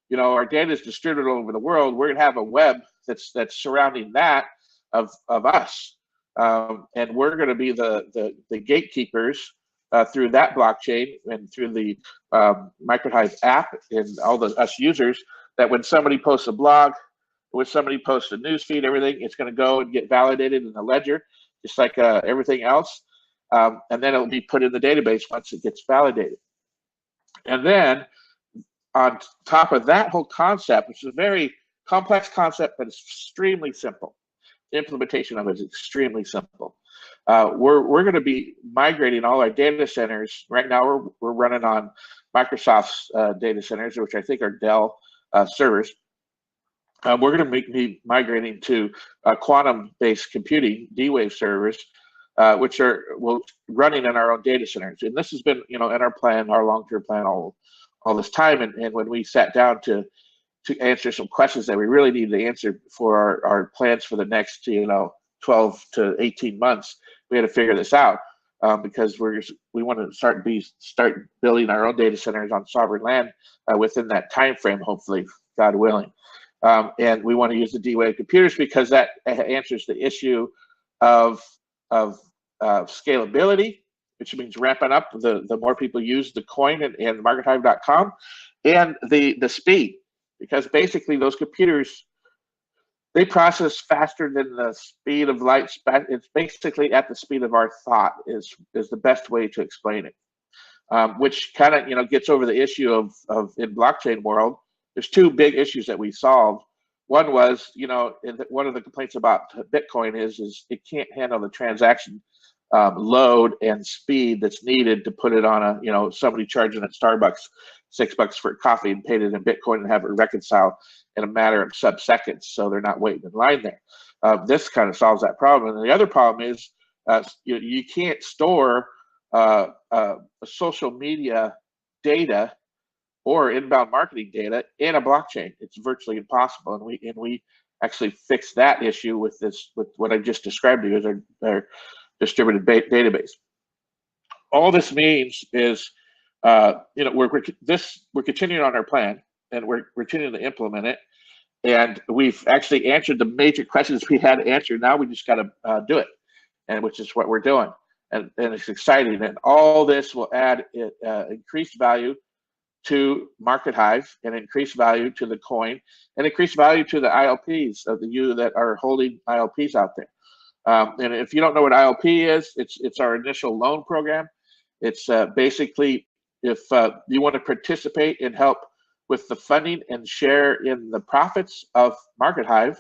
you know, our data is distributed all over the world. We're going to have a web that's surrounding that of us. And we're going to be the gatekeepers through that blockchain and through the MicroHive app and all us users, that when somebody posts a blog, when somebody posts a news feed, everything, it's going to go and get validated in the ledger, just like everything else. And then it'll be put in the database once it gets validated. And then on top of that whole concept, which is a very complex concept, but it's extremely simple. The implementation of it is extremely simple. We're going to be migrating all our data centers. Right now, we're running on Microsoft's data centers, which I think are Dell servers. We're going to be migrating to quantum-based computing, D-Wave servers, which are running in our own data centers. And this has been, you know, in our plan, our long-term plan all this time. And when we sat down to answer some questions that we really needed to answer for our plans for the next, you know, 12 to 18 months, we had to figure this out because we want to start building our own data centers on sovereign land within that time frame, hopefully, God willing. And we want to use the D-Wave computers because that answers the issue of scalability, which means ramping up the more people use the coin and MarketHive.com, and the speed, because basically those computers, they process faster than the speed of light. It's basically at the speed of our thought is the best way to explain it, which kind of, you know, gets over the issue of in blockchain world. There's two big issues that we solved. One was, you know, one of the complaints about Bitcoin is it can't handle the transaction load and speed that's needed to put it on a, you know, somebody charging at Starbucks $6 for a coffee and paid it in Bitcoin and have it reconcile in a matter of sub-seconds, so they're not waiting in line there. This kind of solves that problem. And the other problem is you can't store social media data or inbound marketing data in a blockchain. It's virtually impossible, and we actually fixed that issue with what I just described to you as our distributed database. All this means is, you know, we're continuing on our plan, and we're continuing to implement it, and we've actually answered the major questions we had to answer. Now we just got to do it, and which is what we're doing, and it's exciting. And all this will add increased value to MarketHive, and increase value to the coin, and increase value to the ILPs of you that are holding ILPs out there. And if you don't know what ILP is, it's our initial loan program. It's basically if you want to participate and help with the funding and share in the profits of MarketHive,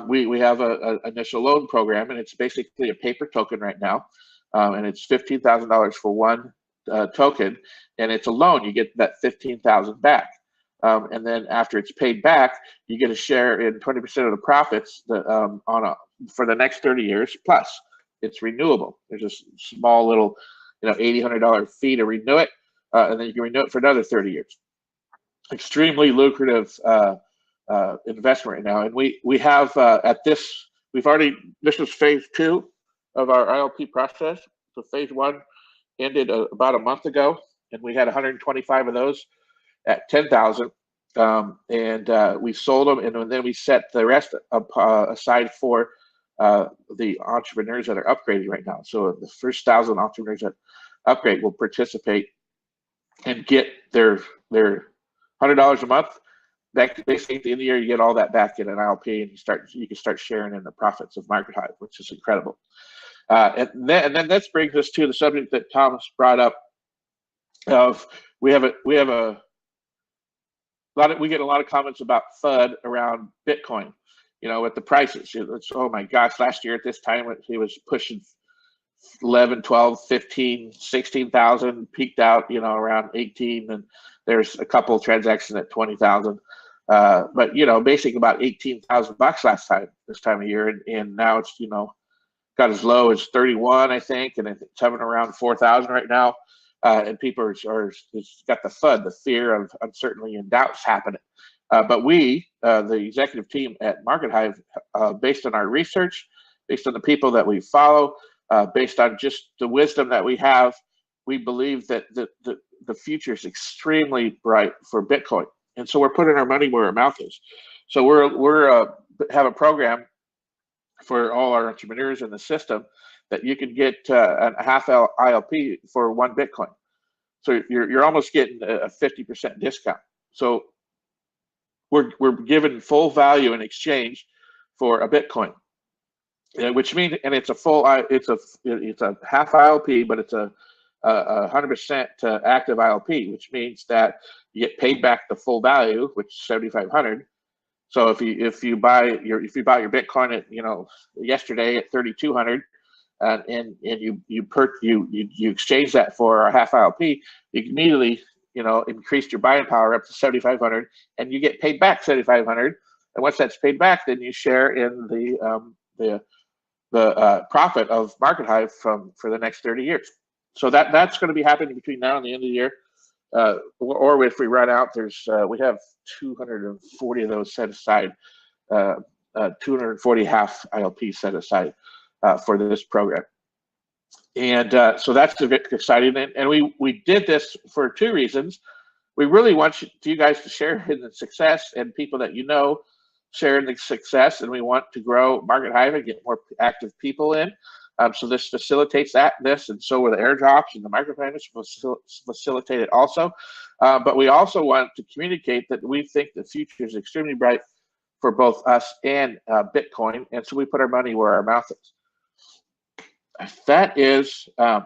we have an initial loan program, and it's basically a paper token right now, and it's $15,000 for one token, and it's a loan. You get that $15,000 back, and then after it's paid back, you get a share in 20% of the profits for the next 30 years. Plus, it's renewable. There's a small little, you know, $80-$100 fee to renew it, and then you can renew it for another 30 years. Extremely lucrative investment right now, and we have this was phase 2 of our ILP process. So phase 1 ended about a month ago, and we had 125 of those at 10,000. We sold them, and then we set the rest up, aside for the entrepreneurs that are upgrading right now. So the first 1,000 entrepreneurs that upgrade will participate and get their $100 a month. That basically at the end of the year, you get all that back in an ILP, and you can start sharing in the profits of Market Hive, which is incredible. And then this brings us to the subject that Thomas brought up. Of we get a lot of comments about FUD around Bitcoin. With the prices. It's, oh my gosh, last year at this time he was pushing 11, 12, 15, 16,000, peaked out, around 18, and there's a couple of transactions at 20,000. But basically about 18,000 bucks this time of year, and now it's got as low as 31, I think, and it's having around 4,000 right now. And people it's got the FUD, the fear of uncertainty and doubts happening. But we, the executive team at Market Hive, based on our research, based on the people that we follow, based on just the wisdom that we have, we believe that the future is extremely bright for Bitcoin. And so we're putting our money where our mouth is. So we're have a program for all our entrepreneurs in the system that you can get a half ILP for 1 Bitcoin. So you're almost getting a 50% discount. So we're given full value in exchange for a Bitcoin, which means, and it's a half ILP, but it's a 100% active ILP, which means that you get paid back the full value, which is 7,500. So if you buy your Bitcoin at yesterday at 3,200, and you exchange that for a half ILP, you immediately increase your buying power up to 7,500, and you get paid back 7,500. And once that's paid back, then you share in the profit of Market Hive for the next 30 years. So that's going to be happening between now and the end of the year. Or if we run out, we have 240 of those set aside, 240 half ILP set aside for this program. And so that's a bit exciting. And we did this for 2 reasons. We really want you guys to share in the success, and people that share in the success, and we want to grow Market Hive and get more active people in. So this facilitates this, and so will the airdrops and the micropayments will facilitate it also. But we also want to communicate that we think the future is extremely bright for both us and Bitcoin, and so we put our money where our mouth is. That is, I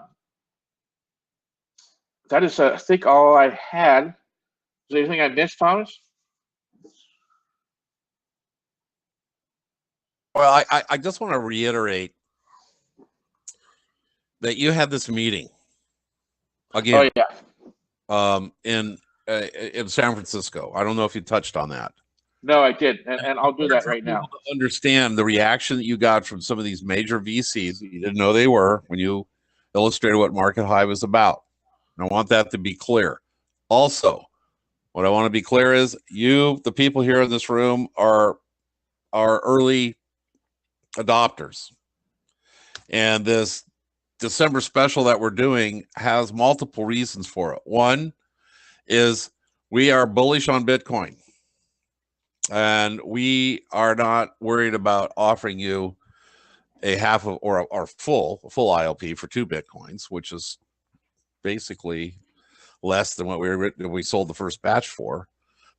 think, all I had. Is there anything I missed, Thomas? Well, I just want to reiterate that you had this meeting again. Oh, yeah. In San Francisco. I don't know if you touched on that. No, I did, and I'll do that right now. To understand the reaction that you got from some of these major VCs that you didn't know they were when you illustrated what Market Hive is about. And I want that to be clear. Also, what I want to be clear is the people here in this room are early adopters. And this December special that we're doing has multiple reasons for it. One is we are bullish on Bitcoin. And we are not worried about offering you a half of or full ILP for 2 Bitcoins, which is basically less than what we sold the first batch for,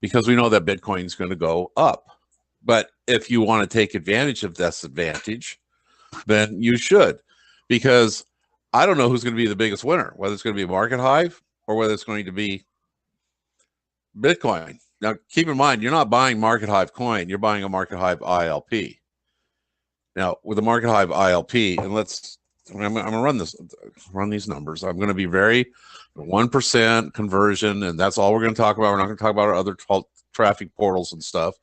because we know that Bitcoin is going to go up. But if you want to take advantage of this advantage, then you should, because I don't know who's going to be the biggest winner, whether it's going to be Market Hive or whether it's going to be Bitcoin. Now, keep in mind, you're not buying Market Hive coin. You're buying a Market Hive ILP. Now, with the Market Hive ILP, and I'm going to run these numbers. I'm going to be very 1% conversion, and that's all we're going to talk about. We're not going to talk about our other traffic portals and stuff.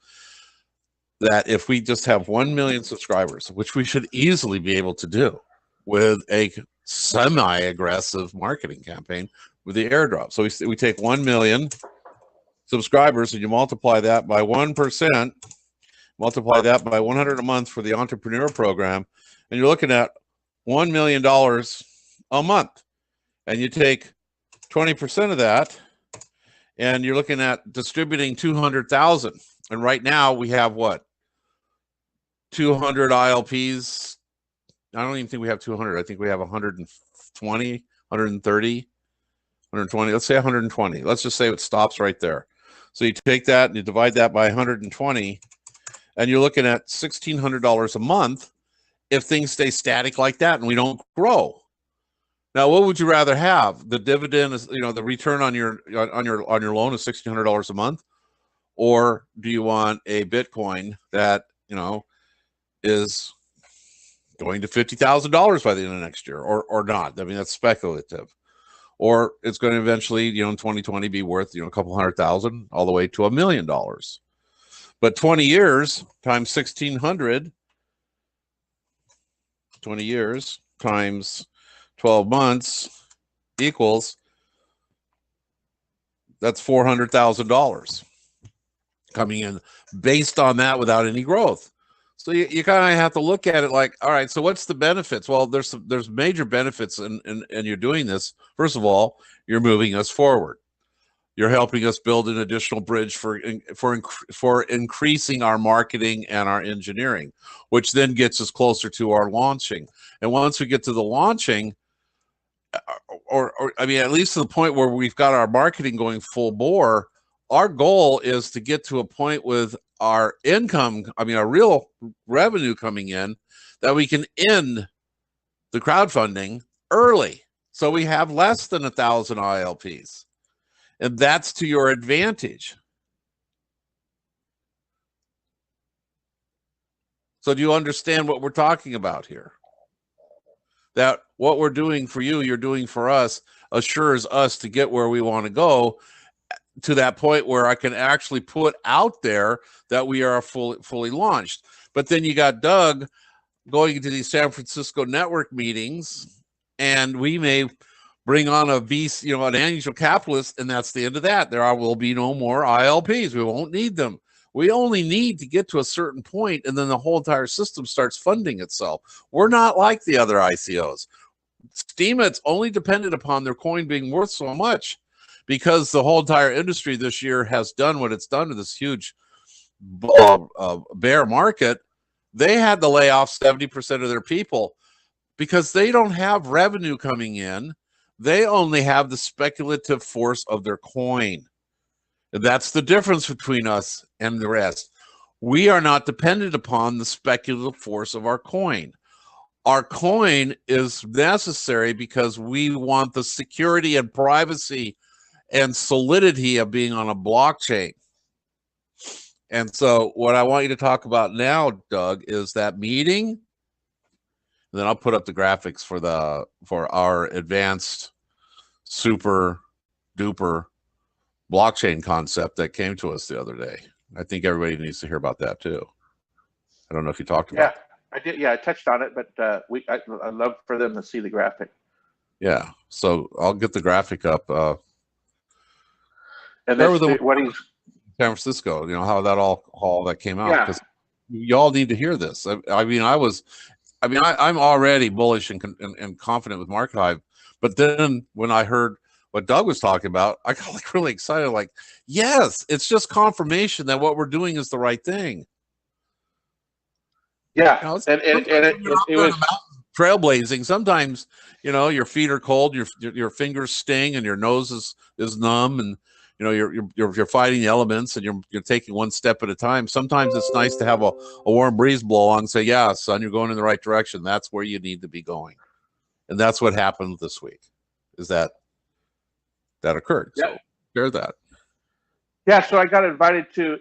That if we just have 1 million subscribers, which we should easily be able to do with a semi-aggressive marketing campaign with the airdrop. So we take 1 million subscribers and you multiply that by 1%, multiply that by 100 a month for the entrepreneur program, and you're looking at $1 million a month. And you take 20% of that, and you're looking at distributing 200,000. And right now we have what? 200 ILPs. I don't even think we have 200. I think we have 120, 130, 120. Let's say 120. Let's just say it stops right there. So you take that and you divide that by 120, and you're looking at $1,600 a month if things stay static like that and we don't grow. Now, what would you rather have? The dividend is, the return on your loan is $1,600 a month, or do you want a Bitcoin that is going to $50,000 by the end of next year, or not? I mean, that's speculative. Or it's going to eventually, in 2020, be worth a couple $100,000 all the way to $1 million. But 20 years times 1,600, 20 years times 12 months equals, that's $400,000 coming in based on that without any growth. So you kind of have to look at it like, all right, so what's the benefits? Well, there's major benefits and you're doing this. First of all, you're moving us forward. You're helping us build an additional bridge for increasing our marketing and our engineering, which then gets us closer to our launching. And once we get to the launching, or I mean, at least to the point where we've got our marketing going full bore, our goal is to get to a point with our income, our real revenue coming in, that we can end the crowdfunding early. So we have less than 1,000 ILPs. And that's to your advantage. So do you understand what we're talking about here? That what we're doing for you, you're doing for us, assures us to get where we want to go, to that point where I can actually put out there that we are fully launched. But then you got Doug going to these San Francisco network meetings, and we may bring on a VC, an angel capitalist, and that's the end of that. There will be no more ILPs. We won't need them. We only need to get to a certain point, and then the whole entire system starts funding itself. We're not like the other ICOs. Steemit's only dependent upon their coin being worth so much, because the whole entire industry this year has done what it's done to this huge bear market. They had to lay off 70% of their people because they don't have revenue coming in. They only have the speculative force of their coin. And that's the difference between us and the rest. We are not dependent upon the speculative force of our coin. Our coin is necessary because we want the security and privacy and solidity of being on a blockchain. And so what I want you to talk about now, Doug, is that meeting. And then I'll put up the graphics for our advanced super duper blockchain concept that came to us the other day. I think everybody needs to hear about that too. I don't know if you talked about it. I did. Yeah, I touched on it, but I'd love for them to see the graphic. Yeah, so I'll get the graphic up. And that's what he's San Francisco, how that all that came out, because y'all need to hear this. I'm already bullish and confident with Market Hive, but then when I heard what Doug was talking about, I got really excited. Like, yes, it's just confirmation that what we're doing is the right thing. Yeah, it was trailblazing. Sometimes, your feet are cold, your fingers sting, and your nose is numb, and you're fighting the elements, and you're taking one step at a time. Sometimes it's nice to have a warm breeze blow on and say, yeah, son, you're going in the right direction. That's where you need to be going. And that's what happened this week, is that occurred. Yeah. So share that. Yeah, so I got invited to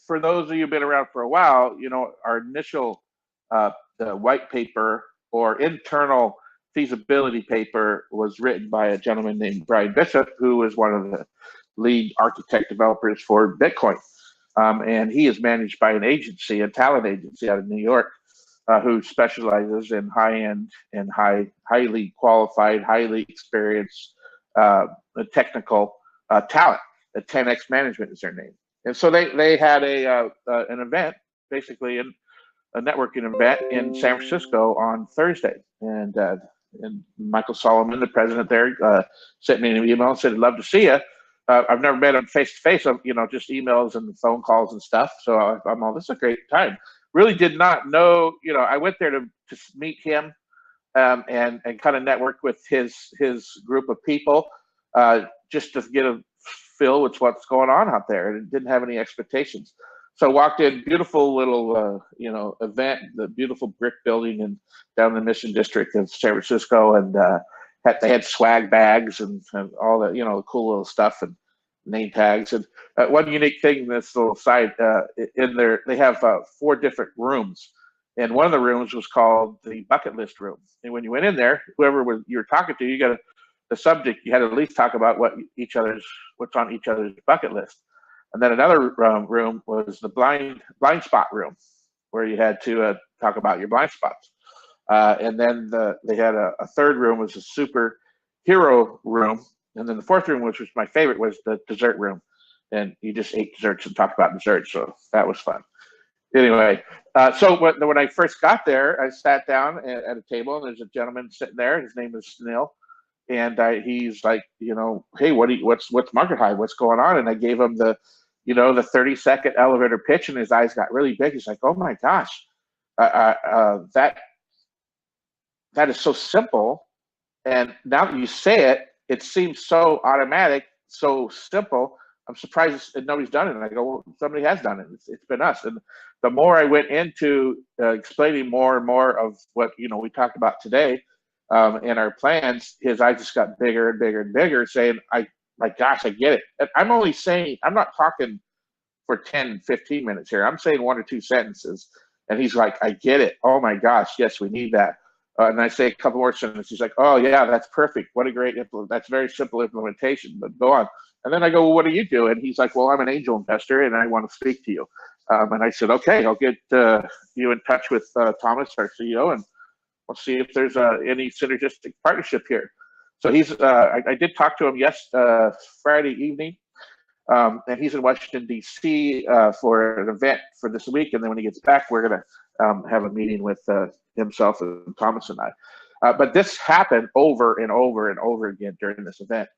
for those of you who've been around for a while, our initial the white paper or internal feasibility paper was written by a gentleman named Brian Bishop, who is one of the lead architect developers for Bitcoin. And he is managed by an agency, a talent agency out of New York, who specializes in high-end and highly qualified, highly experienced technical talent. 10X Management is their name. And so they had an event, basically a networking event in San Francisco on Thursday. And Michael Solomon, the president there, sent me an email and said, "I'd love to see you." I've never met him face to face, just emails and phone calls and stuff. So I'm all, this is a great time. Really did not know, I went there to meet him and kind of network with his group of people just to get a feel with what's going on out there, and didn't have any expectations. So I walked in, beautiful little, event, the beautiful brick building and down in the Mission District of San Francisco, and they had swag bags and all the, the cool little stuff and name tags. And one unique thing in this little site, in there, they have 4 different rooms. And one of the rooms was called the bucket list room. And when you went in there, whoever you were talking to, you got the subject, you had to at least talk about what's on each other's bucket list. And then another room was the blind spot room, where you had to talk about your blind spots. And then they had a third room, was a superhero room. And then the fourth room, which was my favorite, was the dessert room. And you just ate desserts and talked about desserts. So that was fun. Anyway, so when I first got there, I sat down at a table, and there's a gentleman sitting there. His name is Sunil. And he's like, hey, what's Market Hive? What's going on? And I gave him the 30-second elevator pitch, and his eyes got really big. He's like, oh my gosh, that is so simple. And now that you say it, it seems so automatic, so simple. I'm surprised that nobody's done it. And I go, well, somebody has done it. It's been us. And the more I went into explaining more and more of what we talked about today in our plans, his eyes just got bigger and bigger and bigger, saying, my gosh, I get it. And I'm only saying, I'm not talking for 10, 15 minutes here. I'm saying 1 or 2 sentences. And he's like, I get it. Oh my gosh, yes, we need that. And I say a couple more sentences. He's like, oh yeah, that's perfect. What a great that's very simple implementation, but go on. And then I go, well, what do you do? And he's like, well, I'm an angel investor and I want to speak to you. And I said, okay, I'll get you in touch with Thomas, our CEO, and we'll see if there's any synergistic partnership here. So he's, I did talk to him Friday evening, and he's in Washington, D.C. For an event for this week. And then when he gets back, we're going to have a meeting with himself and Thomas and I. But this happened over and over and over again during this event.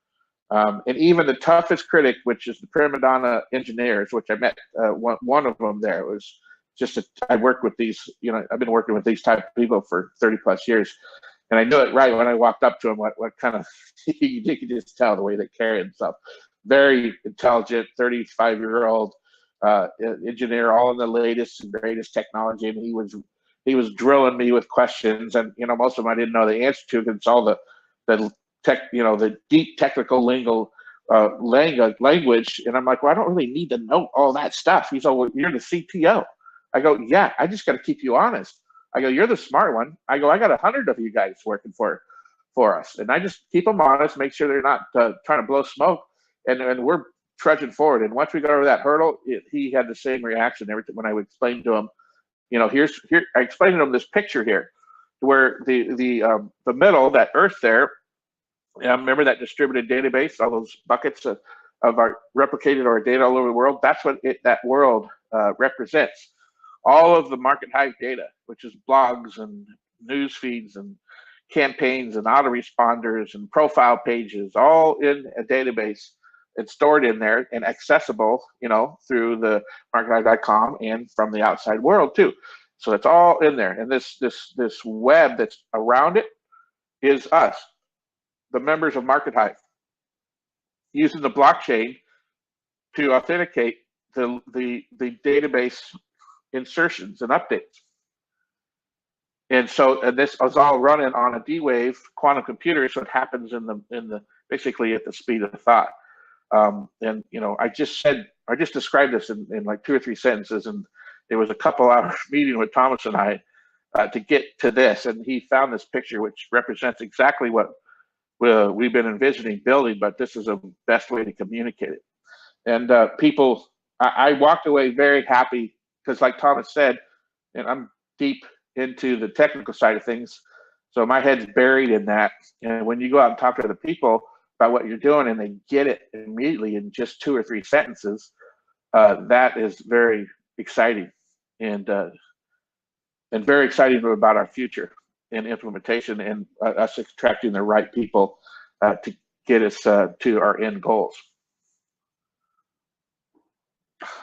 And even the toughest critic, which is the prima donna engineers, which I met one of them there, was just I worked with these, I've been working with these type of people for 30 plus years. And I knew it right when I walked up to him, what kind of, you could just tell the way they carry himself. Very intelligent, 35-year-old engineer, all in the latest and greatest technology. And he was drilling me with questions, and most of them I didn't know the answer to, because it's all the tech, the deep technical lingo language. And I'm like, well, I don't really need to know all that stuff. He's like, well, you're the CTO. I go, yeah, I just got to keep you honest. I go, you're the smart one. I go, I got 100 of you guys working for us, and I just keep them honest, make sure they're not trying to blow smoke, and we're trudging forward. And once we got over that hurdle, he had the same reaction every time when I would explain to him. I explained to him this picture here, where the middle, that Earth there. Remember that distributed database, all those buckets of our replicated our data all over the world? That's what that world represents. All of the Market Hive data, which is blogs and news feeds and campaigns and autoresponders and profile pages, all in a database. It's stored in there and accessible, through the markethive.com and from the outside world too. So it's all in there. And this web that's around it is us, the members of Market Hive, using the blockchain to authenticate the database insertions and updates. And this is all running on a D-Wave quantum computer, so it happens in the basically at the speed of thought. And I just described this in like 2 or 3 sentences, and there was a couple hour meeting with Thomas and I to get to this, and he found this picture which represents exactly what we've been envisioning building, but this is the best way to communicate it. And I walked away very happy, because like Thomas said, and I'm deep into the technical side of things, so my head's buried in that. And when you go out and talk to the people about what you're doing, and they get it immediately in just 2 or 3 sentences, that is very exciting, and very exciting about our future. in implementation and us attracting the right people to get us to our end goals.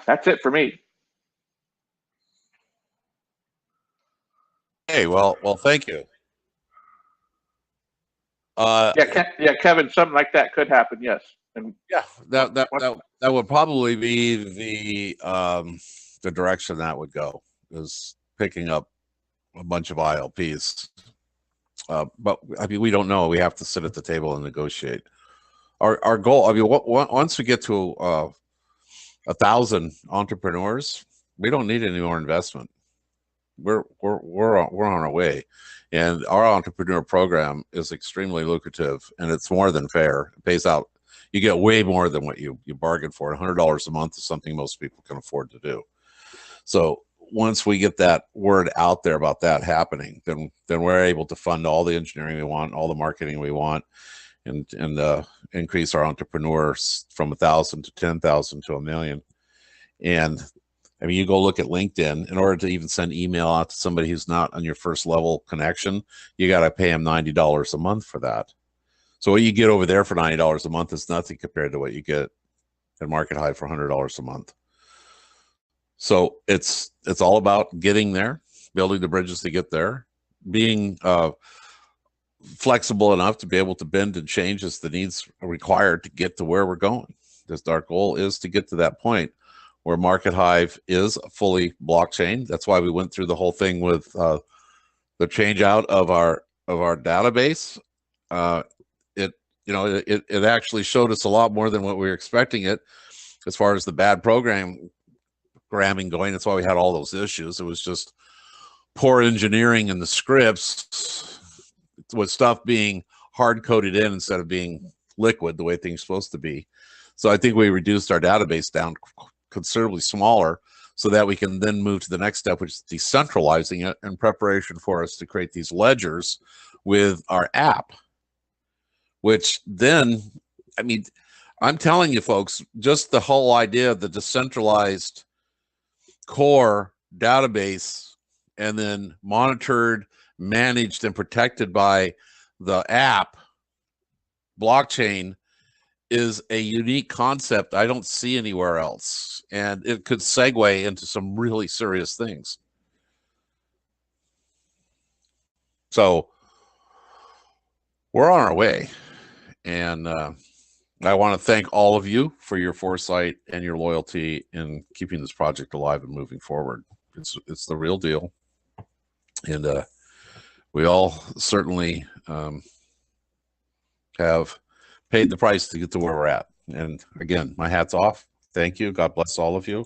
That's it for me. Hey, well, thank you. Yeah, Kevin, something like that could happen. Yes, and Yeah, that would probably be the direction that would go, is picking up a bunch of ILPs. But I mean, we don't know. We have to sit at the table and negotiate. Our goal. I mean, once we get to 1,000 entrepreneurs, we don't need any more investment. We're on our way, and our entrepreneur program is extremely lucrative, and it's more than fair. It pays out. You get way more than what you bargained for. $100 a month is something most people can afford to do. So once we get that word out there about that happening, then we're able to fund all the engineering we want, all the marketing we want, and increase our entrepreneurs from 1,000 to 10,000 to 1 million. And I mean, you go look at LinkedIn. In order to even send email out to somebody who's not on your first level connection, you got to pay them $90 a month for that. So what you get over there for $90 a month is nothing compared to what you get at Market Hive for $100 a month. So it's all about getting there, building the bridges to get there, being flexible enough to be able to bend and change as the needs are required to get to where we're going. Just our goal is to get to that point where Market Hive is fully blockchain. That's why we went through the whole thing with the change out of our database. It actually showed us a lot more than what we were expecting it, as far as the bad programming going. That's why we had all those issues. It was just poor engineering in the scripts, with stuff being hard coded in instead of being liquid the way things are supposed to be. So I think we reduced our database down considerably smaller, so that we can then move to the next step, which is decentralizing it in preparation for us to create these ledgers with our app. Which then, I mean, I'm telling you folks, just the whole idea of the decentralized core database and then monitored, managed, and protected by the app blockchain is a unique concept I don't see anywhere else. And it could segue into some really serious things. So we're on our way. And I want to thank all of you for your foresight and your loyalty in keeping this project alive and moving forward. It's the real deal. And we all certainly have paid the price to get to where we're at. And again, my hat's off. Thank you. God bless all of you.